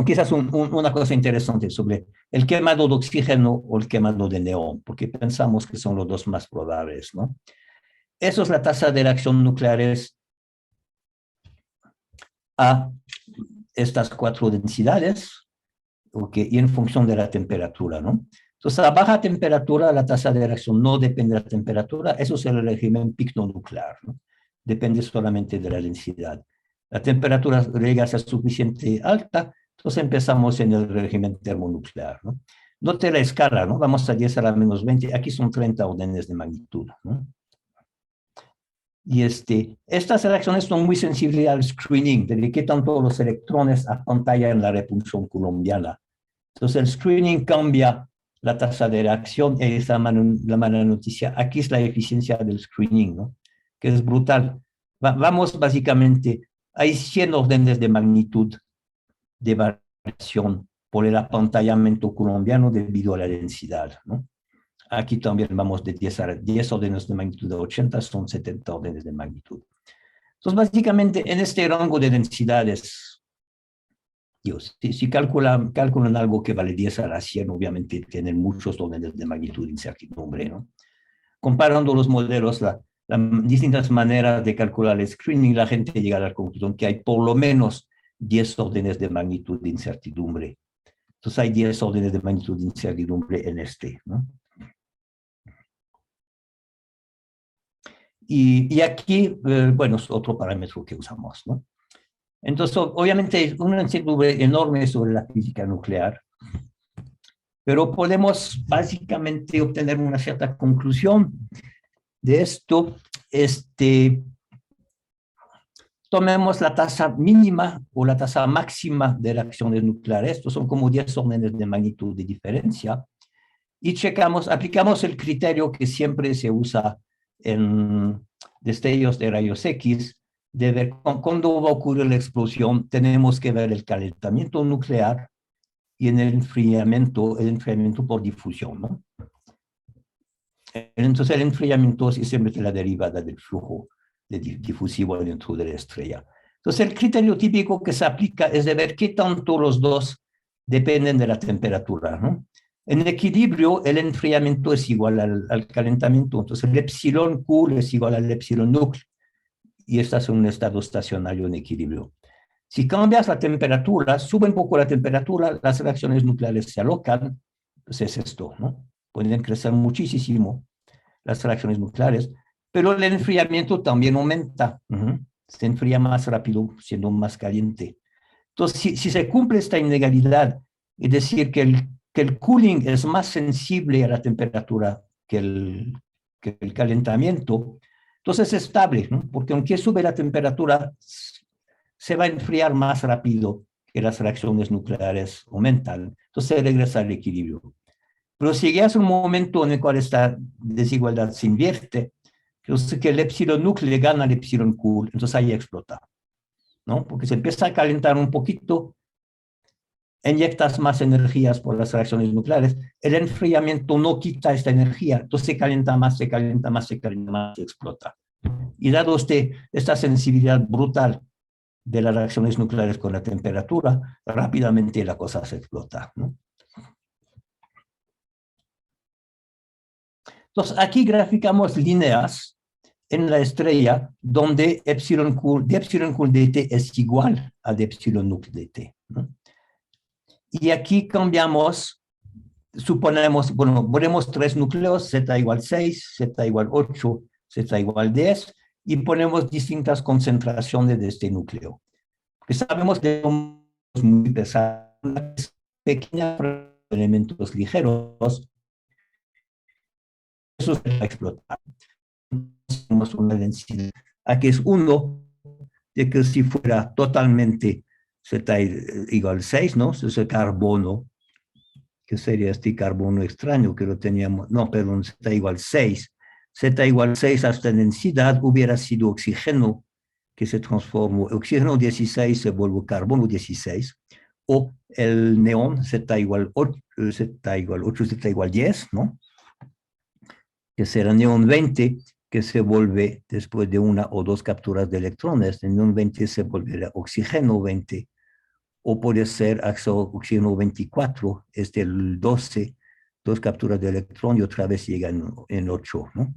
quizás una cosa interesante sobre el quemado de oxígeno o el quemado de neón, porque pensamos que son los dos más probables, ¿no? Eso es la tasa de reacción nucleares a estas 4 densidades, okay, y en función de la temperatura, ¿no? Entonces, a baja temperatura, la tasa de reacción no depende de la temperatura, eso es el régimen pictonuclear, ¿no? Depende solamente de la densidad. La temperatura llega a ser suficiente alta, entonces empezamos en el régimen termonuclear, ¿no? Note la escala, ¿no? Vamos a 10 a la menos 20, aquí son 30 órdenes de magnitud, ¿no? Y estas reacciones son muy sensibles al screening, de qué tanto los electrones apantallan la repulsión coulombiana. Entonces, el screening cambia la tasa de reacción, y es la mala noticia. Aquí es la eficiencia del screening, ¿no? Que es brutal. Vamos básicamente, hay 100 órdenes de magnitud de variación por el apantallamiento coulombiano debido a la densidad, ¿no? Aquí también vamos de 10 órdenes de magnitud a 80, son 70 órdenes de magnitud. Entonces, básicamente, en este rango de densidades, Dios, si calculan algo que vale 10 a la 100, obviamente tienen muchos órdenes de magnitud de incertidumbre, ¿no? Comparando los modelos, las distintas maneras de calcular el screening, la gente llega a la conclusión que hay por lo menos 10 órdenes de magnitud de incertidumbre. Entonces hay 10 órdenes de magnitud de incertidumbre en este, ¿no? Y aquí, bueno, es otro parámetro que usamos, ¿no? Entonces, obviamente, es una incertidumbre enorme sobre la física nuclear, pero podemos básicamente obtener una cierta conclusión de esto. Tomemos la tasa mínima o la tasa máxima de reacciones nucleares, estos son como 10 órdenes de magnitud de diferencia, y checamos, aplicamos el criterio que siempre se usa en destellos de rayos X, de ver cuándo va a ocurrir la explosión. Tenemos que ver el calentamiento nuclear y en el enfriamiento por difusión, ¿no? Entonces el enfriamiento es siempre la derivada del flujo difusivo dentro de la estrella. Entonces el criterio típico que se aplica es de ver qué tanto los dos dependen de la temperatura, ¿no? En equilibrio, el enfriamiento es igual al calentamiento, entonces el epsilon cool es igual al epsilon nucleo, y estás en un estado estacionario en equilibrio. Si cambias la temperatura, sube un poco la temperatura, las reacciones nucleares se alocan, pues es esto, ¿no? Pueden crecer muchísimo las reacciones nucleares, pero el enfriamiento también aumenta, se enfría más rápido siendo más caliente. Entonces, si se cumple esta inegalidad, es decir, que el cooling es más sensible a la temperatura que el calentamiento, entonces es estable, ¿no? Porque aunque sube la temperatura, se va a enfriar más rápido que las reacciones nucleares aumentan, entonces regresa al equilibrio. Pero si llegas a un momento en el cual esta desigualdad se invierte, entonces que el epsilon nucleo gana al epsilon cool, entonces ahí explota, ¿no? Porque se empieza a calentar un poquito, inyectas más energías por las reacciones nucleares, el enfriamiento no quita esta energía, entonces se calienta más, se calienta más, se calienta más, se explota. Y dado esta sensibilidad brutal de las reacciones nucleares con la temperatura, rápidamente la cosa se explota, ¿no? Entonces, aquí graficamos líneas en la estrella donde epsilon cool de T es igual a de epsilon nucleo de T, ¿no? Y aquí cambiamos, suponemos, bueno, ponemos 3 núcleos, Z igual 6, Z igual 8, Z igual 10, y ponemos distintas concentraciones de este núcleo. Porque sabemos que es muy pesado, pequeños elementos ligeros, eso se va a explotar. Tenemos una densidad. Aquí es 1, de que si fuera totalmente Z igual 6, ¿no? Es el carbono, que sería este carbono extraño que lo teníamos, no, perdón, Z igual 6. Z igual 6 hasta densidad hubiera sido oxígeno, que se transformó, oxígeno 16 se vuelve carbono 16, o el neón Z igual 8, Z igual 10, ¿no? Que será neón 20, que se vuelve después de una o dos capturas de electrones. El neón 20 se volverá oxígeno 20, o puede ser oxígeno 24, es del 12, dos capturas de electrón y otra vez llega en 8, ¿no?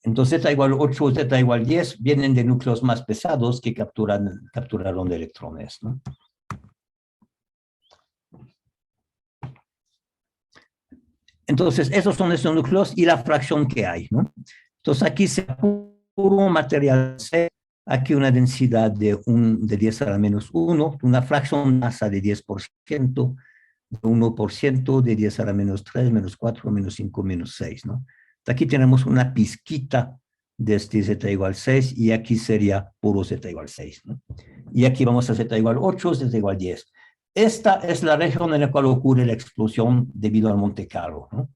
Entonces Z igual 8, Z igual 10 vienen de núcleos más pesados que capturaron de electrones, ¿no? Entonces, esos son esos núcleos y la fracción que hay, ¿no? Entonces, aquí se puro material C, aquí una densidad de 10 a la menos 1, una fracción masa de 10%, de 1%, de 10 a la menos 3, menos 4, menos 5, menos 6, ¿no? Aquí tenemos una pizquita de este Z igual 6 y aquí sería puro Z igual 6, ¿no? Y aquí vamos a Z igual 8, Z igual 10. Esta es la región en la cual ocurre la explosión debido al Monte Carlo, ¿no?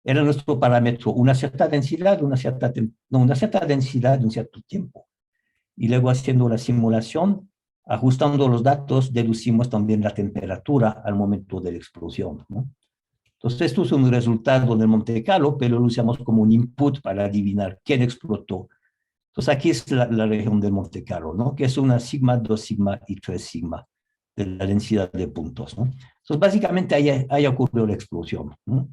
Era nuestro parámetro, una cierta densidad, una cierta densidad de un cierto tiempo. Y luego haciendo la simulación, ajustando los datos, deducimos también la temperatura al momento de la explosión, ¿no? Entonces, esto es un resultado del Monte Carlo, pero lo usamos como un input para adivinar quién explotó. Entonces, aquí es la región del Monte Carlo, ¿no? Que es una sigma, 2 sigma y 3 sigma de la densidad de puntos, ¿no? Entonces, básicamente ahí ocurrió la explosión, ¿no?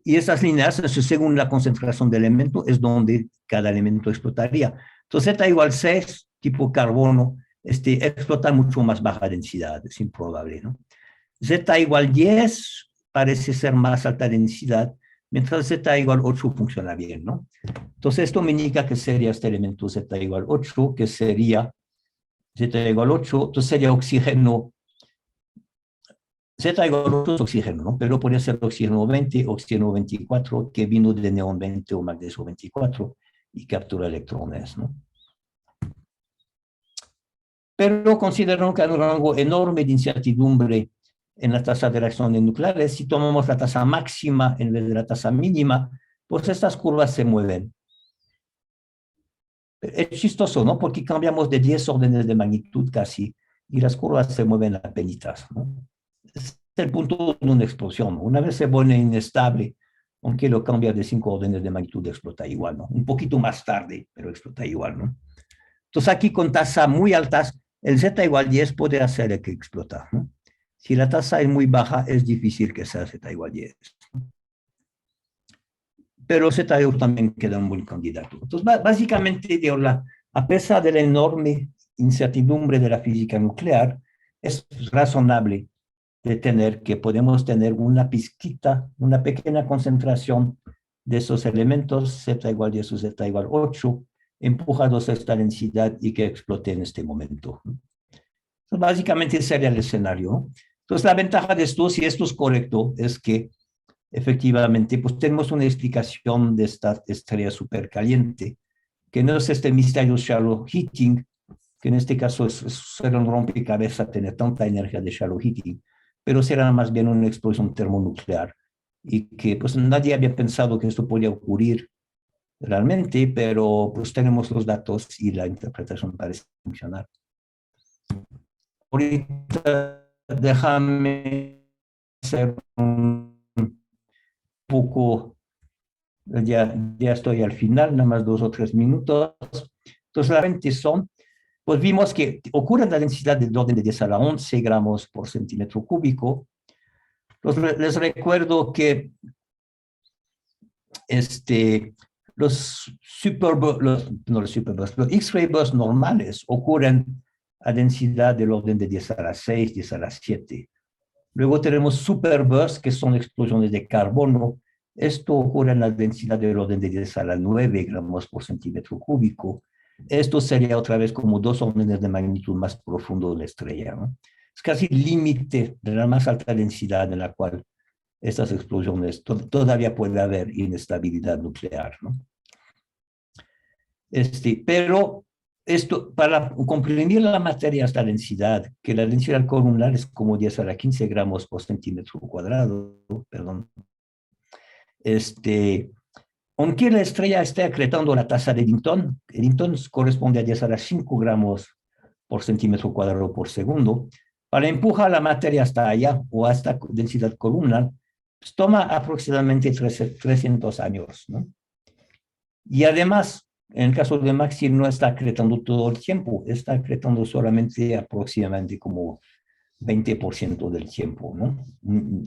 Y esas líneas, según la concentración de elemento, es donde cada elemento explotaría. Entonces, Z igual 6, tipo carbono, explota mucho más baja densidad, es improbable, ¿no? Z igual 10 parece ser más alta densidad, mientras Z igual 8 funciona bien, ¿no? Entonces, esto me indica que sería este elemento Z igual 8, que sería Z igual 8, entonces sería oxígeno. Z igual 8 es oxígeno, ¿no? Pero podría ser oxígeno 20, oxígeno 24, que vino de neón 20 o magnesio 24 y captura electrones, ¿no? Pero considerando que hay un rango enorme de incertidumbre en la tasa de reacciones nucleares, si tomamos la tasa máxima en vez de la tasa mínima, pues estas curvas se mueven. Es chistoso, ¿no? Porque cambiamos de 10 órdenes de magnitud casi, y las curvas se mueven a penitas, ¿no? Es el punto de una explosión. Una vez se vuelve inestable, aunque lo cambia de 5 órdenes de magnitud, explota igual, ¿no? Un poquito más tarde, pero explota igual, ¿no? Entonces aquí con tasas muy altas, el Z igual 10 puede hacer que explota, ¿no? Si la tasa es muy baja, es difícil que sea Z igual 10. Pero Z también queda un buen candidato. Entonces, básicamente, a pesar de la enorme incertidumbre de la física nuclear, es razonable de tener que podemos tener una pizquita, una pequeña concentración de esos elementos, Z igual 10 o Z igual 8, empujados a esta densidad y que explote en este momento. Entonces, básicamente ese sería el escenario. Entonces, la ventaja de esto, si esto es correcto, es que efectivamente, pues tenemos una explicación de esta estrella supercaliente, que no es este misterio shallow heating, que en este caso será un rompecabezas tener tanta energía de shallow heating, pero será más bien una explosión termonuclear, y que pues nadie había pensado que esto podía ocurrir realmente, pero pues tenemos los datos y la interpretación parece funcionar. Ahorita déjame hacer un poco, ya estoy al final, nada más 2 o 3 minutos. Entonces, la fuente son, pues vimos que ocurre la densidad del orden de 10 a la 11 gramos por centímetro cúbico. Entonces, les recuerdo que los X-ray bursts normales ocurren a densidad del orden de 10 a la 6, 10 a la 7. Luego tenemos superbursts, que son explosiones de carbono. Esto ocurre en la densidad del orden de 10 a la 9 gramos por centímetro cúbico. Esto sería otra vez como 2 órdenes de magnitud más profundo de la estrella, ¿no? Es casi el límite de la más alta densidad en la cual estas explosiones todavía puede haber inestabilidad nuclear, ¿no? Pero esto, para comprimir la materia a esta densidad, que la densidad columnar es como 10 a la 15 gramos por centímetro cuadrado, perdón, aunque la estrella esté acretando la tasa de Eddington corresponde a 10 a la 5 gramos por centímetro cuadrado por segundo, para empujar la materia hasta allá o a esta densidad columnar, pues toma aproximadamente 300 años, ¿no? Y además, en el caso de Maxi no está acretando todo el tiempo, está acretando solamente aproximadamente como 20% del tiempo, ¿no?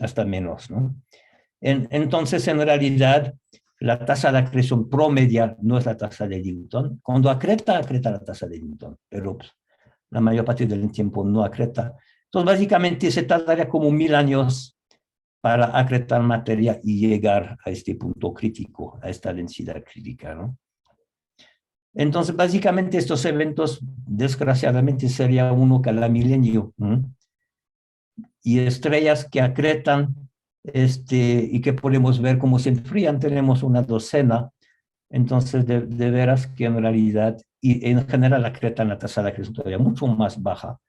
Hasta menos, ¿no? Entonces, en realidad, la tasa de acreción promedia no es la tasa de Newton. Cuando acreta la tasa de Newton, pero pues, la mayor parte del tiempo no acreta. Entonces, básicamente, se tardaría como 1000 años para acretar materia y llegar a este punto crítico, a esta densidad crítica, ¿no? Entonces, básicamente, estos eventos, desgraciadamente, sería uno cada milenio, ¿no? Y estrellas que acretan y que podemos ver cómo se enfrían, tenemos una docena. Entonces, de veras que en realidad, y en general acretan la tasa de acreción todavía mucho más baja.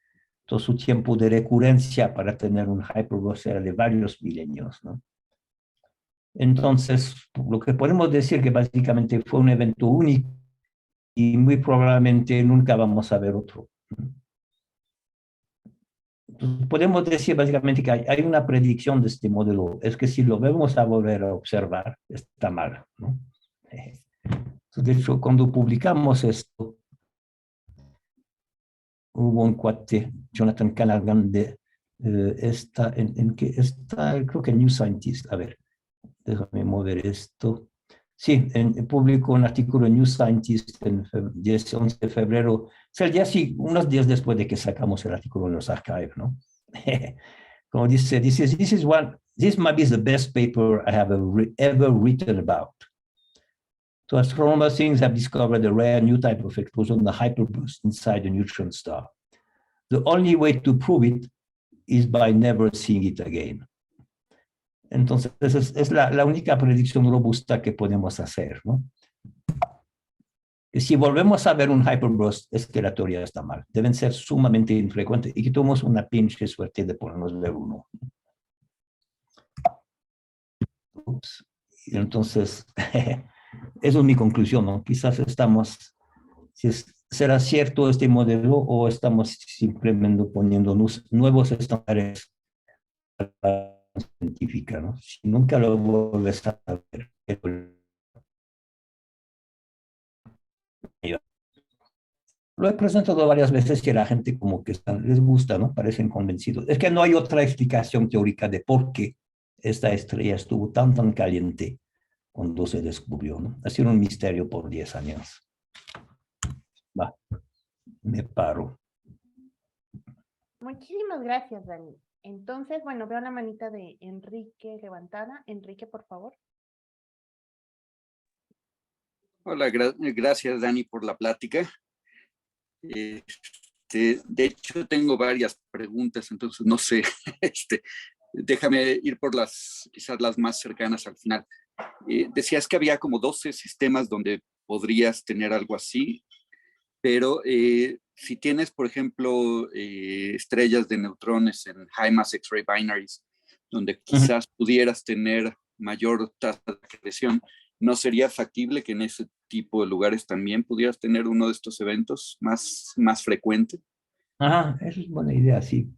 Entonces, su tiempo de recurrencia para tener un hyperburst era de varios milenios, ¿no? Entonces, lo que podemos decir que básicamente fue un evento único y muy probablemente nunca vamos a ver otro. Podemos decir básicamente que hay una predicción de este modelo, es que si lo vamos a volver a observar, está mal, ¿no? De hecho, cuando publicamos esto, hubo un cuate, Jonathan Callaghan, ¿en qué está? Creo que New Scientist. A ver, déjame mover esto. Sí, publicó un artículo en New Scientist el 11 de febrero, o sea, ya sí, unos días después de que sacamos el artículo en los archives, ¿no? Como dice, this might be the best paper I have ever written about. So astronomers have discovered a rare new type of explosion, the hyperburst inside a neutron star. The only way to prove it is by never seeing it again. Entonces, es la única predicción robusta que podemos hacer, ¿no? Y si volvemos a ver un hyperburst, es que la teoría está mal. Deben ser sumamente infrecuentes y que tuvimos una pinche suerte de ponernos ver uno. Ups. Y entonces, esa es mi conclusión, ¿no? Quizás será cierto este modelo o estamos simplemente poniendo nuevos estándares científica, ¿no? Si nunca lo vuelves a ver. Lo he presentado varias veces y a la gente como que les gusta, ¿no? Parecen convencidos. Es que no hay otra explicación teórica de por qué esta estrella estuvo tan caliente cuando se descubrió, ¿no? Ha sido un misterio por 10 años. Va, me paro. Muchísimas gracias, Dani. Entonces, bueno, veo la manita de Enrique levantada. Enrique, por favor. Hola, gracias, Dani, por la plática. De hecho, tengo varias preguntas, entonces no sé, déjame ir por quizás las más cercanas al final. Decías que había como 12 sistemas donde podrías tener algo así, pero si tienes, por ejemplo, estrellas de neutrones en high mass X-ray binaries, donde quizás pudieras tener mayor tasa de acreción, ¿no sería factible que en ese tipo de lugares también pudieras tener uno de estos eventos más frecuente? Ajá, esa es buena idea, sí.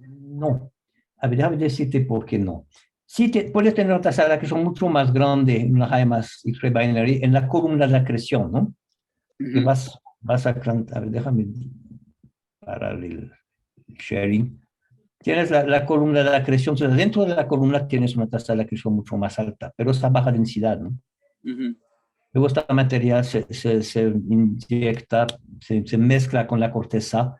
No. A ver, déjame decirte por qué no. Sí, puedes tener otras salas que son mucho más grandes, una high mass X-ray binary, en la columna de acreción, ¿no? Que vas a ver, déjame parar el sharing. Tienes la columna de acreción, entonces dentro de la columna tienes una tasa de acreción mucho más alta, pero es a baja densidad, ¿no? Luego esta materia se inyecta, se mezcla con la corteza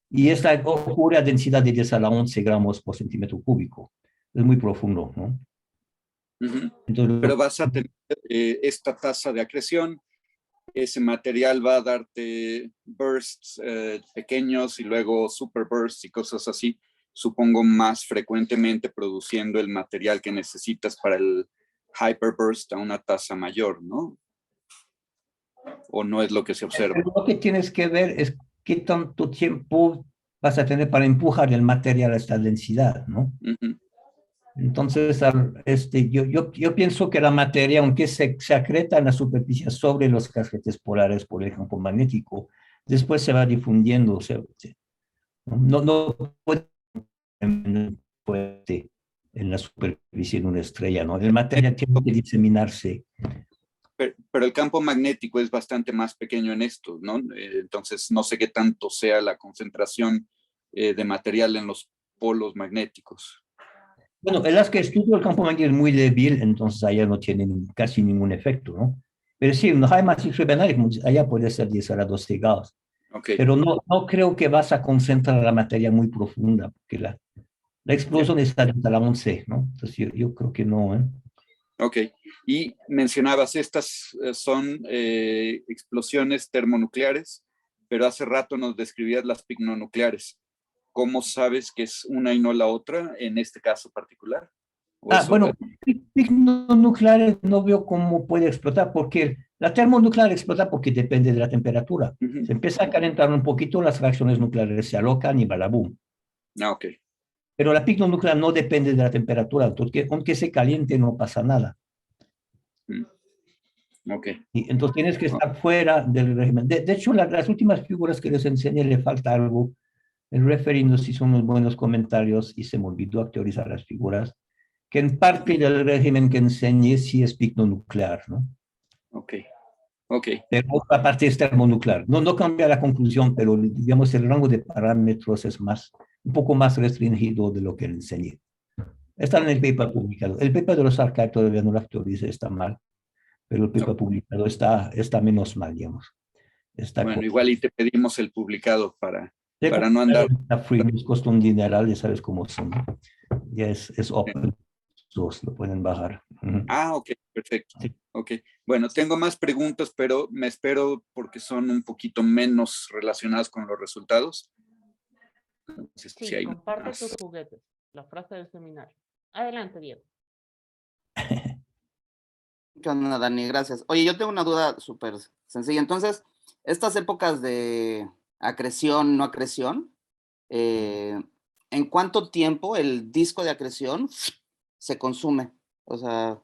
y esta ocurre a densidad de 10 a la 11 gramos por centímetro cúbico. Es muy profundo, ¿no? Entonces, pero vas a tener esta tasa de acreción, ese material va a darte bursts pequeños y luego super bursts y cosas así, supongo más frecuentemente produciendo el material que necesitas para el hyperburst a una tasa mayor, ¿no? ¿O no es lo que se observa? Lo que tienes que ver es qué tanto tiempo vas a tener para empujar el material a esta densidad, ¿no? Entonces, yo pienso que la materia, aunque se acreta en la superficie sobre los casquetes polares por el campo magnético, después se va difundiendo. No puede en la superficie de una estrella, ¿no? El material tiene que diseminarse. Pero el campo magnético es bastante más pequeño en esto, ¿no? Entonces, no sé qué tanto sea la concentración de material en los polos magnéticos. Bueno, en las que estudio el campo magnético es muy débil, entonces allá no tiene casi ningún efecto, ¿no? Pero sí, no hay más allá puede ser 10 a la 12 Gauss. Okay. Pero no creo que vas a concentrar la materia muy profunda, porque la explosión está a la 11, ¿no? Entonces yo creo que no, ¿eh? Ok, y mencionabas, estas son explosiones termonucleares, pero hace rato nos describías las picnonucleares. ¿Cómo sabes que es una y no la otra en este caso particular? Bueno, picnonucleares no veo cómo puede explotar, porque la termonuclear explota porque depende de la temperatura. Se empieza a calentar un poquito, las reacciones nucleares se alocan y balabum. Ok. Pero la picnonuclear no depende de la temperatura, porque aunque se caliente no pasa nada. Ok. Y entonces tienes que estar fuera del régimen. De hecho, las últimas figuras que les enseñé le falta algo. el referee nos hizo unos buenos comentarios y se me olvidó actualizar las figuras, que en parte del régimen que enseñé sí es picnonuclear, ¿no? Ok, ok. Pero otra parte es termonuclear. No cambia la conclusión, pero digamos el rango de parámetros es un poco más restringido de lo que enseñé. Está en el paper publicado. El paper de los archives todavía no lo actualiza, está mal, pero el paper publicado está menos mal, digamos. Bueno, igual y te pedimos el publicado para no andar. Está free, nos costó un dineral, ya sabes cómo son, ¿no? Ya es open source, lo pueden bajar. Ok, perfecto. Sí. Ok, bueno, tengo más preguntas, pero me espero porque son un poquito menos relacionadas con los resultados. Entonces, Sí, si hay comparte más. tus juguetes. La frase del seminario. Adelante, Diego. ¿Qué onda, Dani? Gracias. Oye, yo tengo una duda súper sencilla. Entonces, estas épocas de acreción, no acreción, ¿en cuánto tiempo el disco de acreción se consume? O sea,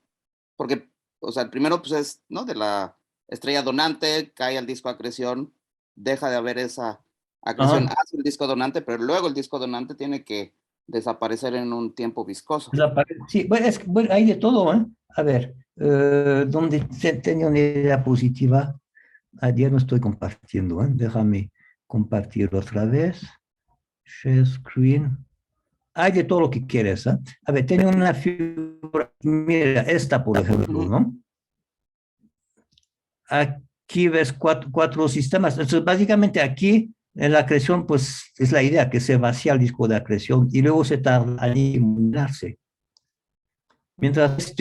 porque, o sea, el primero pues es, ¿no? De la estrella donante, cae al disco de acreción, deja de haber esa acreción hacia el disco donante, pero luego el disco donante tiene que desaparecer en un tiempo viscoso. Sí, bueno, bueno, hay de todo, ¿eh? A ver, donde tenía una idea positiva, ayer no estoy compartiendo, ¿eh? Déjame compartir otra vez. Share screen. Hay de todo lo que quieres, ¿eh? A ver, tengo una figura, mira, esta por ejemplo, ¿no? Aquí ves cuatro sistemas. Entonces, básicamente aquí, en la acreción, pues es la idea que se vacía el disco de acreción y luego se tarda en eliminarse. Mientras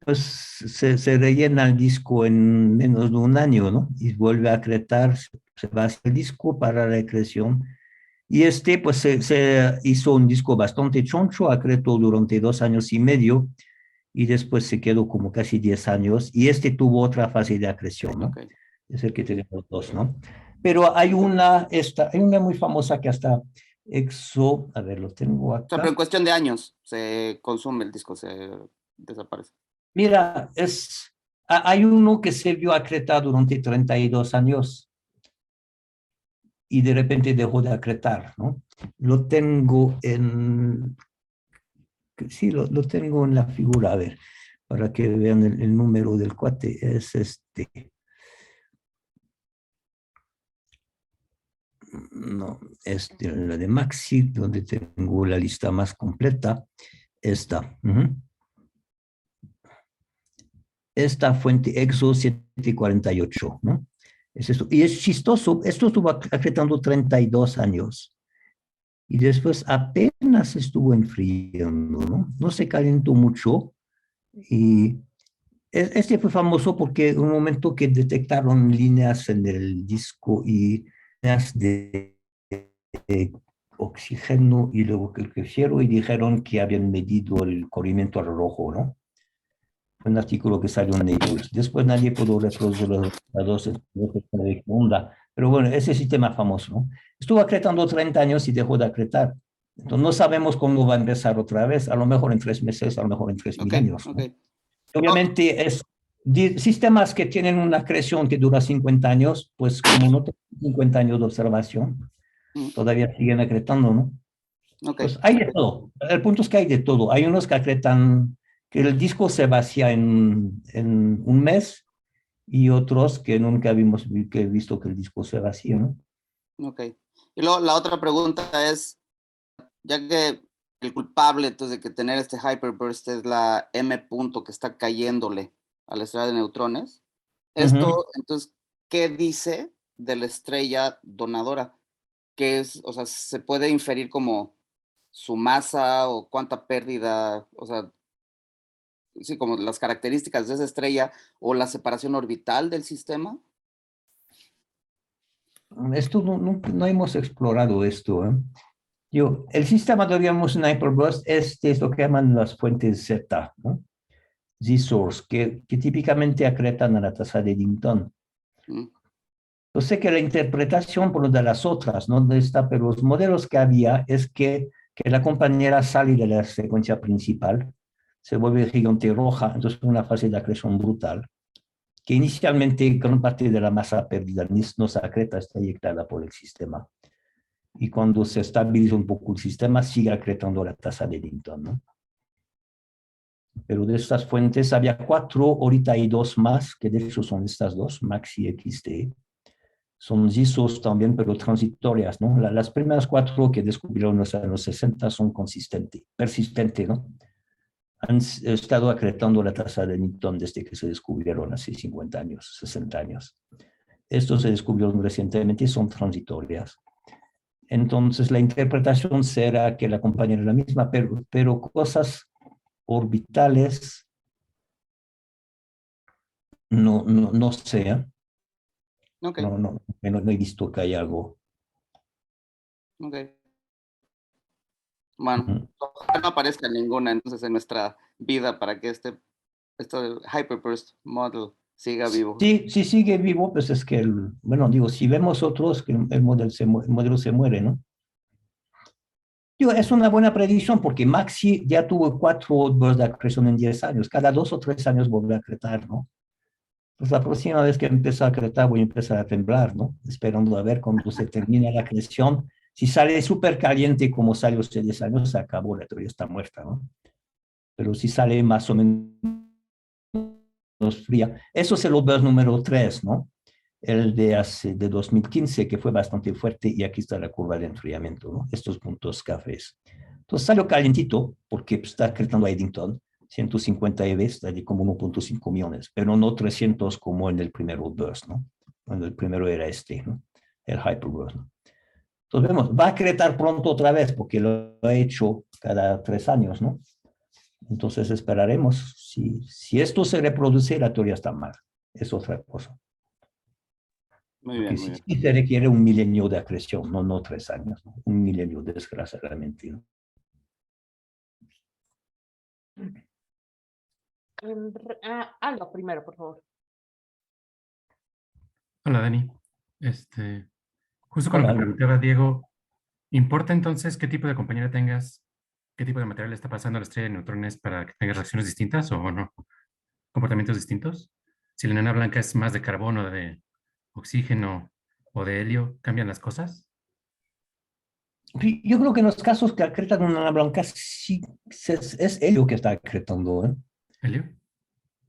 pues se rellena el disco en menos de un año, ¿no? Y vuelve a acretar, se vacía el disco para la acreción. Y pues se hizo un disco bastante choncho, acretó durante 2 años y medio, y después se quedó como casi 10 años, y tuvo otra fase de acreción, ¿no? Okay. Es el que tenemos dos, ¿no? Pero hay una muy famosa que hasta a ver, lo tengo O sea, pero en acá. cuestión de años se consume el disco, se desaparece. Mira, hay uno que se vio acretar durante 32 años y de repente dejó de acretar, ¿no? Lo tengo sí, lo tengo en la figura, a ver, para que vean el número del cuate, es no, la de Maxi, donde tengo la lista más completa, esta. Esta fuente EXO 748, ¿no? Es esto. Y es chistoso, esto estuvo acretando 32 años. Y después apenas estuvo enfriando, ¿no? No se calentó mucho. Y fue famoso porque en un momento que detectaron líneas en el disco y líneas de oxígeno y luego que crecieron y dijeron que habían medido el corrimiento al rojo, ¿no? Un artículo que salió en Nature. Después nadie pudo reproducir los resultados de onda. Pero bueno, ese sistema famoso, ¿no? Estuvo acretando 30 años y dejó de acretar. Entonces no sabemos cómo va a empezar otra vez, a lo mejor en 3 meses, a lo mejor en 3.000 años. ¿No? Obviamente es sistemas que tienen una acreción que dura 50 años, pues como no tienen 50 años de observación, todavía siguen acretando, ¿no? Pues hay de todo. El punto es que hay de todo. Hay unos que acretan que el disco se vacía en un mes y otros que nunca he visto que el disco se vacía, ¿no? Ok. Y luego la otra pregunta es, ya que el culpable entonces de que tener este hyperburst es la M punto que está cayéndole a la estrella de neutrones, esto, entonces, ¿qué dice de la estrella donadora? ¿Qué es, o sea, se puede inferir como su masa o cuánta pérdida, o sea, sí, como las características de esa estrella o la separación orbital del sistema? Esto no hemos explorado esto, ¿eh? El sistema de un hyperburst es lo que llaman las fuentes Z, ¿no? Z-source, que típicamente acretan a la tasa de Eddington. Yo sé que la interpretación por lo de las otras, no está, pero los modelos que había es que la compañera sale de la secuencia principal, se vuelve gigante roja, entonces una fase de acreción brutal, que inicialmente gran parte de la masa perdida no se acreta, está eyectada por el sistema. y cuando se estabiliza un poco el sistema, sigue acrecentando la tasa de Eddington, ¿no? Pero de estas fuentes había 4, ahorita hay 2 más, que de hecho son estas 2, Max y XT. Son ISOs también, pero transitorias, ¿no? Las primeras 4 que descubrieron en los 60 son persistentes, ¿no? Han estado acrecentando la tasa de Newton desde que se descubrieron hace 50 años, 60 años. Estos se descubrieron recientemente y son transitorias. Entonces, la interpretación será que la compañía es la misma, pero cosas orbitales no sé. Ok, No he visto que haya algo. ok. Bueno, Ujú. ojalá no aparezca ninguna entonces en nuestra vida para que este Hyperburst model siga vivo. Sí, si sigue vivo, pues es que, bueno, digo, si vemos otros, que el modelo se muere, ¿no? Digo, es una buena predicción porque Maxi ya tuvo 4 outbursts de acreción en 10 años. Cada 2 o 3 años vuelve a acretar, ¿no? Pues la próxima vez que empiece a acretar voy a empezar a temblar, ¿no? Esperando a ver cuando se termine la acreción. Si sale súper caliente como salió hace 10 años, se acabó, la teoría está muerta, ¿no? Pero si sale más o menos fría, eso es el outburst número 3, ¿no? El de 2015, que fue bastante fuerte, y aquí está la curva de enfriamiento, ¿no? Estos puntos cafés. Entonces salió calientito, porque está acretando a Eddington, 150 EV, está de como 1.5 millones, pero no 300 como en el primer outburst, ¿no? Cuando el primero era ¿no? El hyperburst, ¿no? Entonces vemos, va a acretar pronto otra vez, porque lo ha hecho cada 3 años, ¿no? Entonces esperaremos. Si esto se reproduce, la teoría está mal. Es otra cosa. Muy Porque bien, muy sí, bien. sí se requiere un milenio de acreción, no 3 años, ¿no? Un milenio, desgraciadamente, ¿no? Aldo, primero, por favor. Hola, Dani. Justo con lo Hola, que preguntaba Diego, ¿importa entonces qué tipo de compañera tengas, qué tipo de material está pasando a la estrella de neutrones para que tengas reacciones distintas o no? ¿Comportamientos distintos? Si la enana blanca es más de carbono, de oxígeno o de helio, ¿cambian las cosas? yo creo que en los casos que acretan una blanca, sí es helio que está acretando, ¿eh? ¿Helio?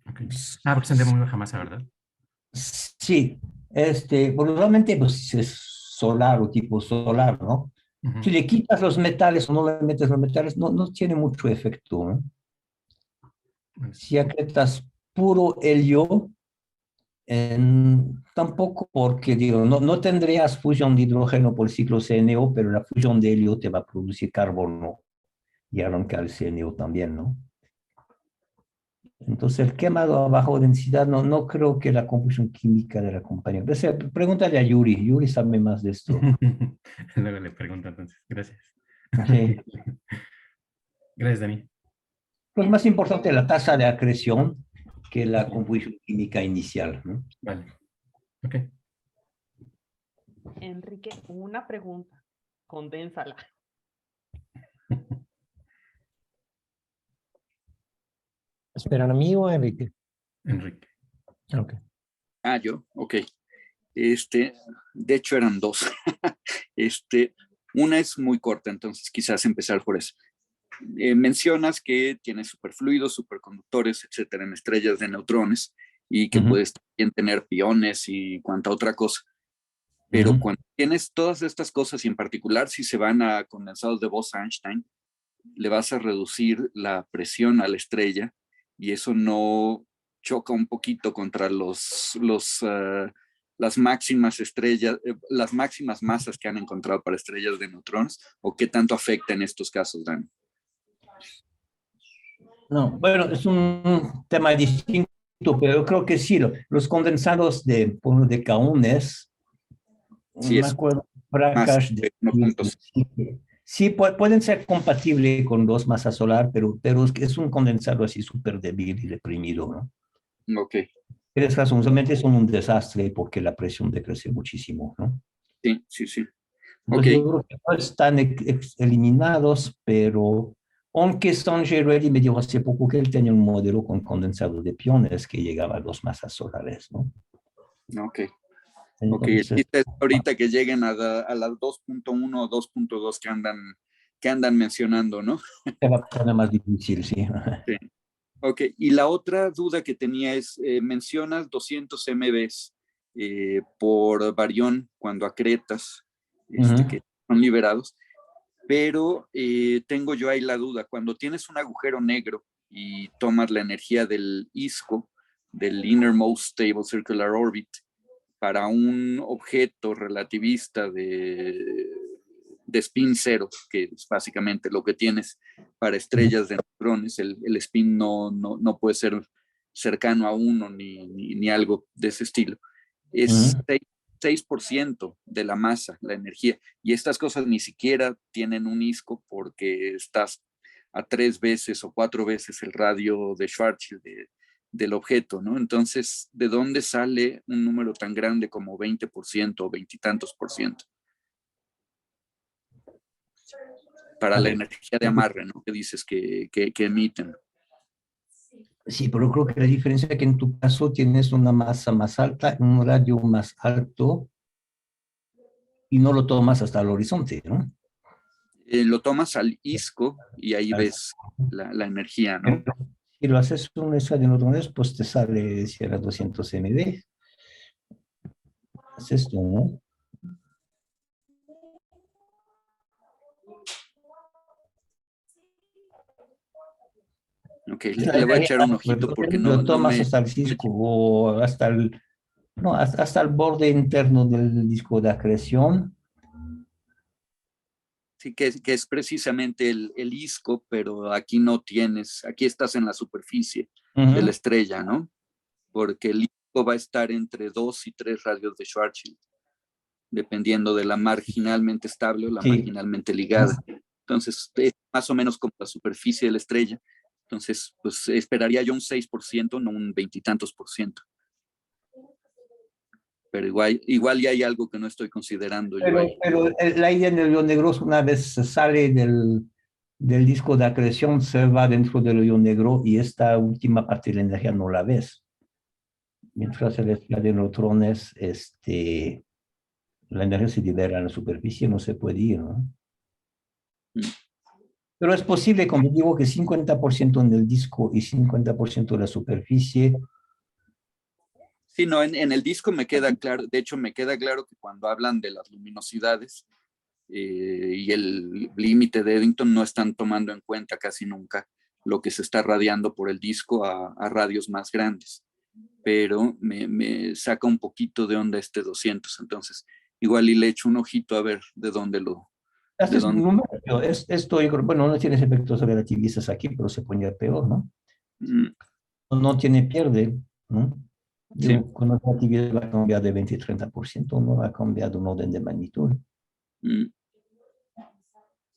Ok. Porque son de muy baja masa, ¿verdad? Sí, probablemente pues es solar o tipo solar, ¿no? Ujú. Si le quitas los metales o no le metes los metales, no tiene mucho efecto, ¿no? Bueno, Si acretas puro helio, tampoco porque, digo, no tendrías fusión de hidrógeno por ciclo CNO, pero la fusión de helio te va a producir carbono y arrancar el CNO también, ¿no? Entonces, el quemado a baja densidad, no creo que la composición química de la compañía. Pregúntale a Yuri. Yuri sabe más de esto. Luego le pregunto entonces. Gracias. Sí. Gracias, Dani. Pues más importante la tasa de acreción que la composición química inicial, ¿no? Vale. Ok. Enrique, una pregunta. Condénsala. ¿Esperan a mí o a Enrique? Enrique. Ok. Yo, ok. De hecho eran 2. Una es muy corta, entonces quizás empezar por eso. Mencionas que tienes superfluidos, superconductores, etcétera, en estrellas de neutrones y que puedes también tener piones y cuanta otra cosa. Pero cuando tienes todas estas cosas y en particular si se van a condensados de Bose-Einstein, le vas a reducir la presión a la estrella y eso no choca un poquito contra las máximas estrellas, las máximas masas que han encontrado para estrellas de neutrones, o qué tanto afecta en estos casos, Dani. No, bueno, es un tema distinto, pero yo creo que sí, los condensados de kaones, Sí, me es acuerdo, más Prakash, de 1.5. sí, pueden ser compatibles con dos masas solar, pero es un condensado así súper débil y deprimido, ¿no? Ok, Tienes razón, usualmente son un desastre porque la presión decrece muchísimo, ¿no? sí. Ok, Entonces yo creo que no están eliminados, pero aunque Sanjay Reddy me dijo hace poco que él tenía un modelo con condensado de piones que llegaba a dos masas solares, ¿no? ok. Ok, el Entonces, chiste es ahorita que lleguen a las 2.1 o 2.2 que andan mencionando, ¿no? se va a poner más difícil, sí. Sí. Ok, y la otra duda que tenía es, mencionas 200 MBs por barión cuando acretas, Ujú. que son liberados, pero tengo yo ahí la duda, cuando tienes un agujero negro y tomas la energía del ISCO, del Innermost Stable Circular Orbit, para un objeto relativista de spin cero, que es básicamente lo que tienes para estrellas de neutrones, el spin no puede ser cercano a uno ni algo de ese estilo. Es Ujú. 6% de la masa, la energía. Y estas cosas ni siquiera tienen un ISCO porque estás a 3 veces o 4 veces el radio de Schwarzschild del objeto, ¿no? Entonces, ¿de dónde sale un número tan grande como 20% o veintitantos por ciento para A la ver, energía de amarre, ¿no? Que dices que emiten. sí, pero creo que la diferencia es que en tu caso tienes una masa más alta, un radio más alto y no lo tomas hasta el horizonte, ¿no? Lo tomas al ISCO y ahí ves la energía, Pero ¿no? si lo haces con un estadio de neutrones, pues te sale si era 200 MD. Es esto, ¿no? Ok, Es la le voy a energía, echar un pues, ojito porque lo no tomas me... hasta el cisco o hasta el, no, hasta el borde interno del disco de acreción. Sí, que es precisamente el ISCO, pero aquí no tienes, aquí estás en la superficie de la Ujú. estrella, ¿no? Porque el ISCO va a estar entre 2 y 3 radios de Schwarzschild, dependiendo de la marginalmente estable o la Sí. marginalmente ligada. Entonces, es más o menos como la superficie de la estrella. Entonces, pues esperaría yo un 6%, no un veintitantos por ciento. Pero igual ya hay algo que no estoy considerando yo ahí. Pero la idea del hoyo negro es una vez se sale del disco de acreción, se va dentro del hoyo negro y esta última parte de la energía no la ves. Mientras el estrella de neutrones, la energía se libera en la superficie, no se puede ir, ¿no? Mm. Pero es posible, como digo, que 50% en el disco y 50% en la superficie. Sí, no, en el disco me queda claro, de hecho me queda claro que cuando hablan de las luminosidades y el límite de Eddington no están tomando en cuenta casi nunca lo que se está radiando por el disco a radios más grandes, pero me saca un poquito de onda este 200, entonces igual y le echo un ojito a ver de dónde Este de es dónde. numérico, esto, yo creo, bueno, no tiene efectos relativistas aquí, pero se pone peor, ¿no? No tiene pierde, ¿no? Sí. Digo, con la relatividad va a cambiar de 20 y 30%, no va a cambiar de un orden de magnitud.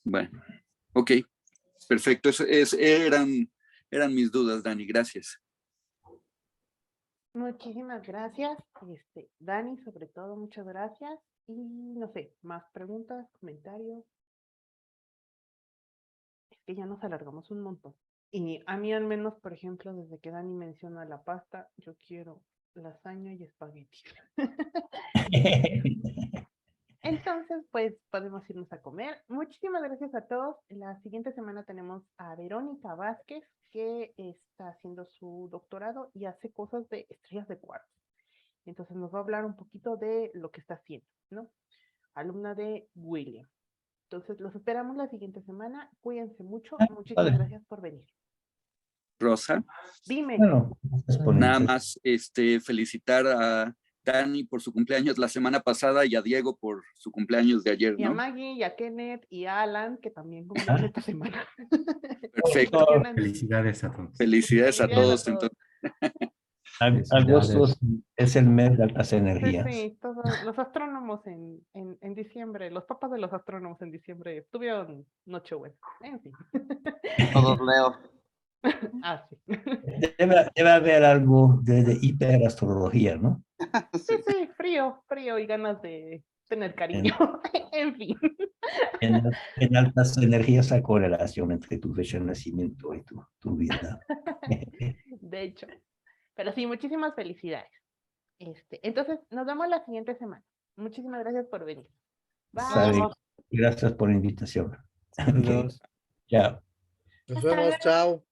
Bueno, ok, perfecto. Eran mis dudas, Dani, gracias. Muchísimas gracias, Dani, sobre todo, muchas gracias. Y no sé, más preguntas, comentarios. Es que ya nos alargamos un montón. Y a mí al menos, por ejemplo, desde que Dani menciona la pasta, yo quiero lasaña y espagueti. Entonces, pues podemos irnos a comer. Muchísimas gracias a todos. La siguiente semana tenemos a Verónica Vázquez, que está haciendo su doctorado y hace cosas de estrellas de cuarzo. Entonces nos va a hablar un poquito de lo que está haciendo, ¿no? Alumna de William. Entonces los esperamos la siguiente semana. Cuídense mucho. Muchísimas Vale. gracias por venir. Rosa, Dime. Bueno, nada exponentes. más felicitar a Dani por su cumpleaños la semana pasada y a Diego por su cumpleaños de ayer, Y a ¿no? Maggie, y a Kenneth, y a Alan, que también cumplen esta semana. Perfecto. Emocionante. Felicidades a todos. Felicidades a Felicidades todos. a todos. Entonces, Agosto Felicidades. es el mes de altas Sí, energías. sí, todos los astrónomos en diciembre, los papás de los astrónomos en diciembre tuvieron Nochebuena. En fin. Todos Leo. Ah, sí. Debe haber algo de hiperastrología, ¿no? Sí, sí, frío, frío y ganas de tener cariño. En fin. En altas energías hay correlación entre tu fecha de nacimiento y tu vida. De hecho. Pero sí, muchísimas felicidades. Entonces, nos vemos la siguiente semana. Muchísimas gracias por venir. Bye. Sale. Gracias por la invitación. Ok, Saludos. chao. Nos vemos, chao.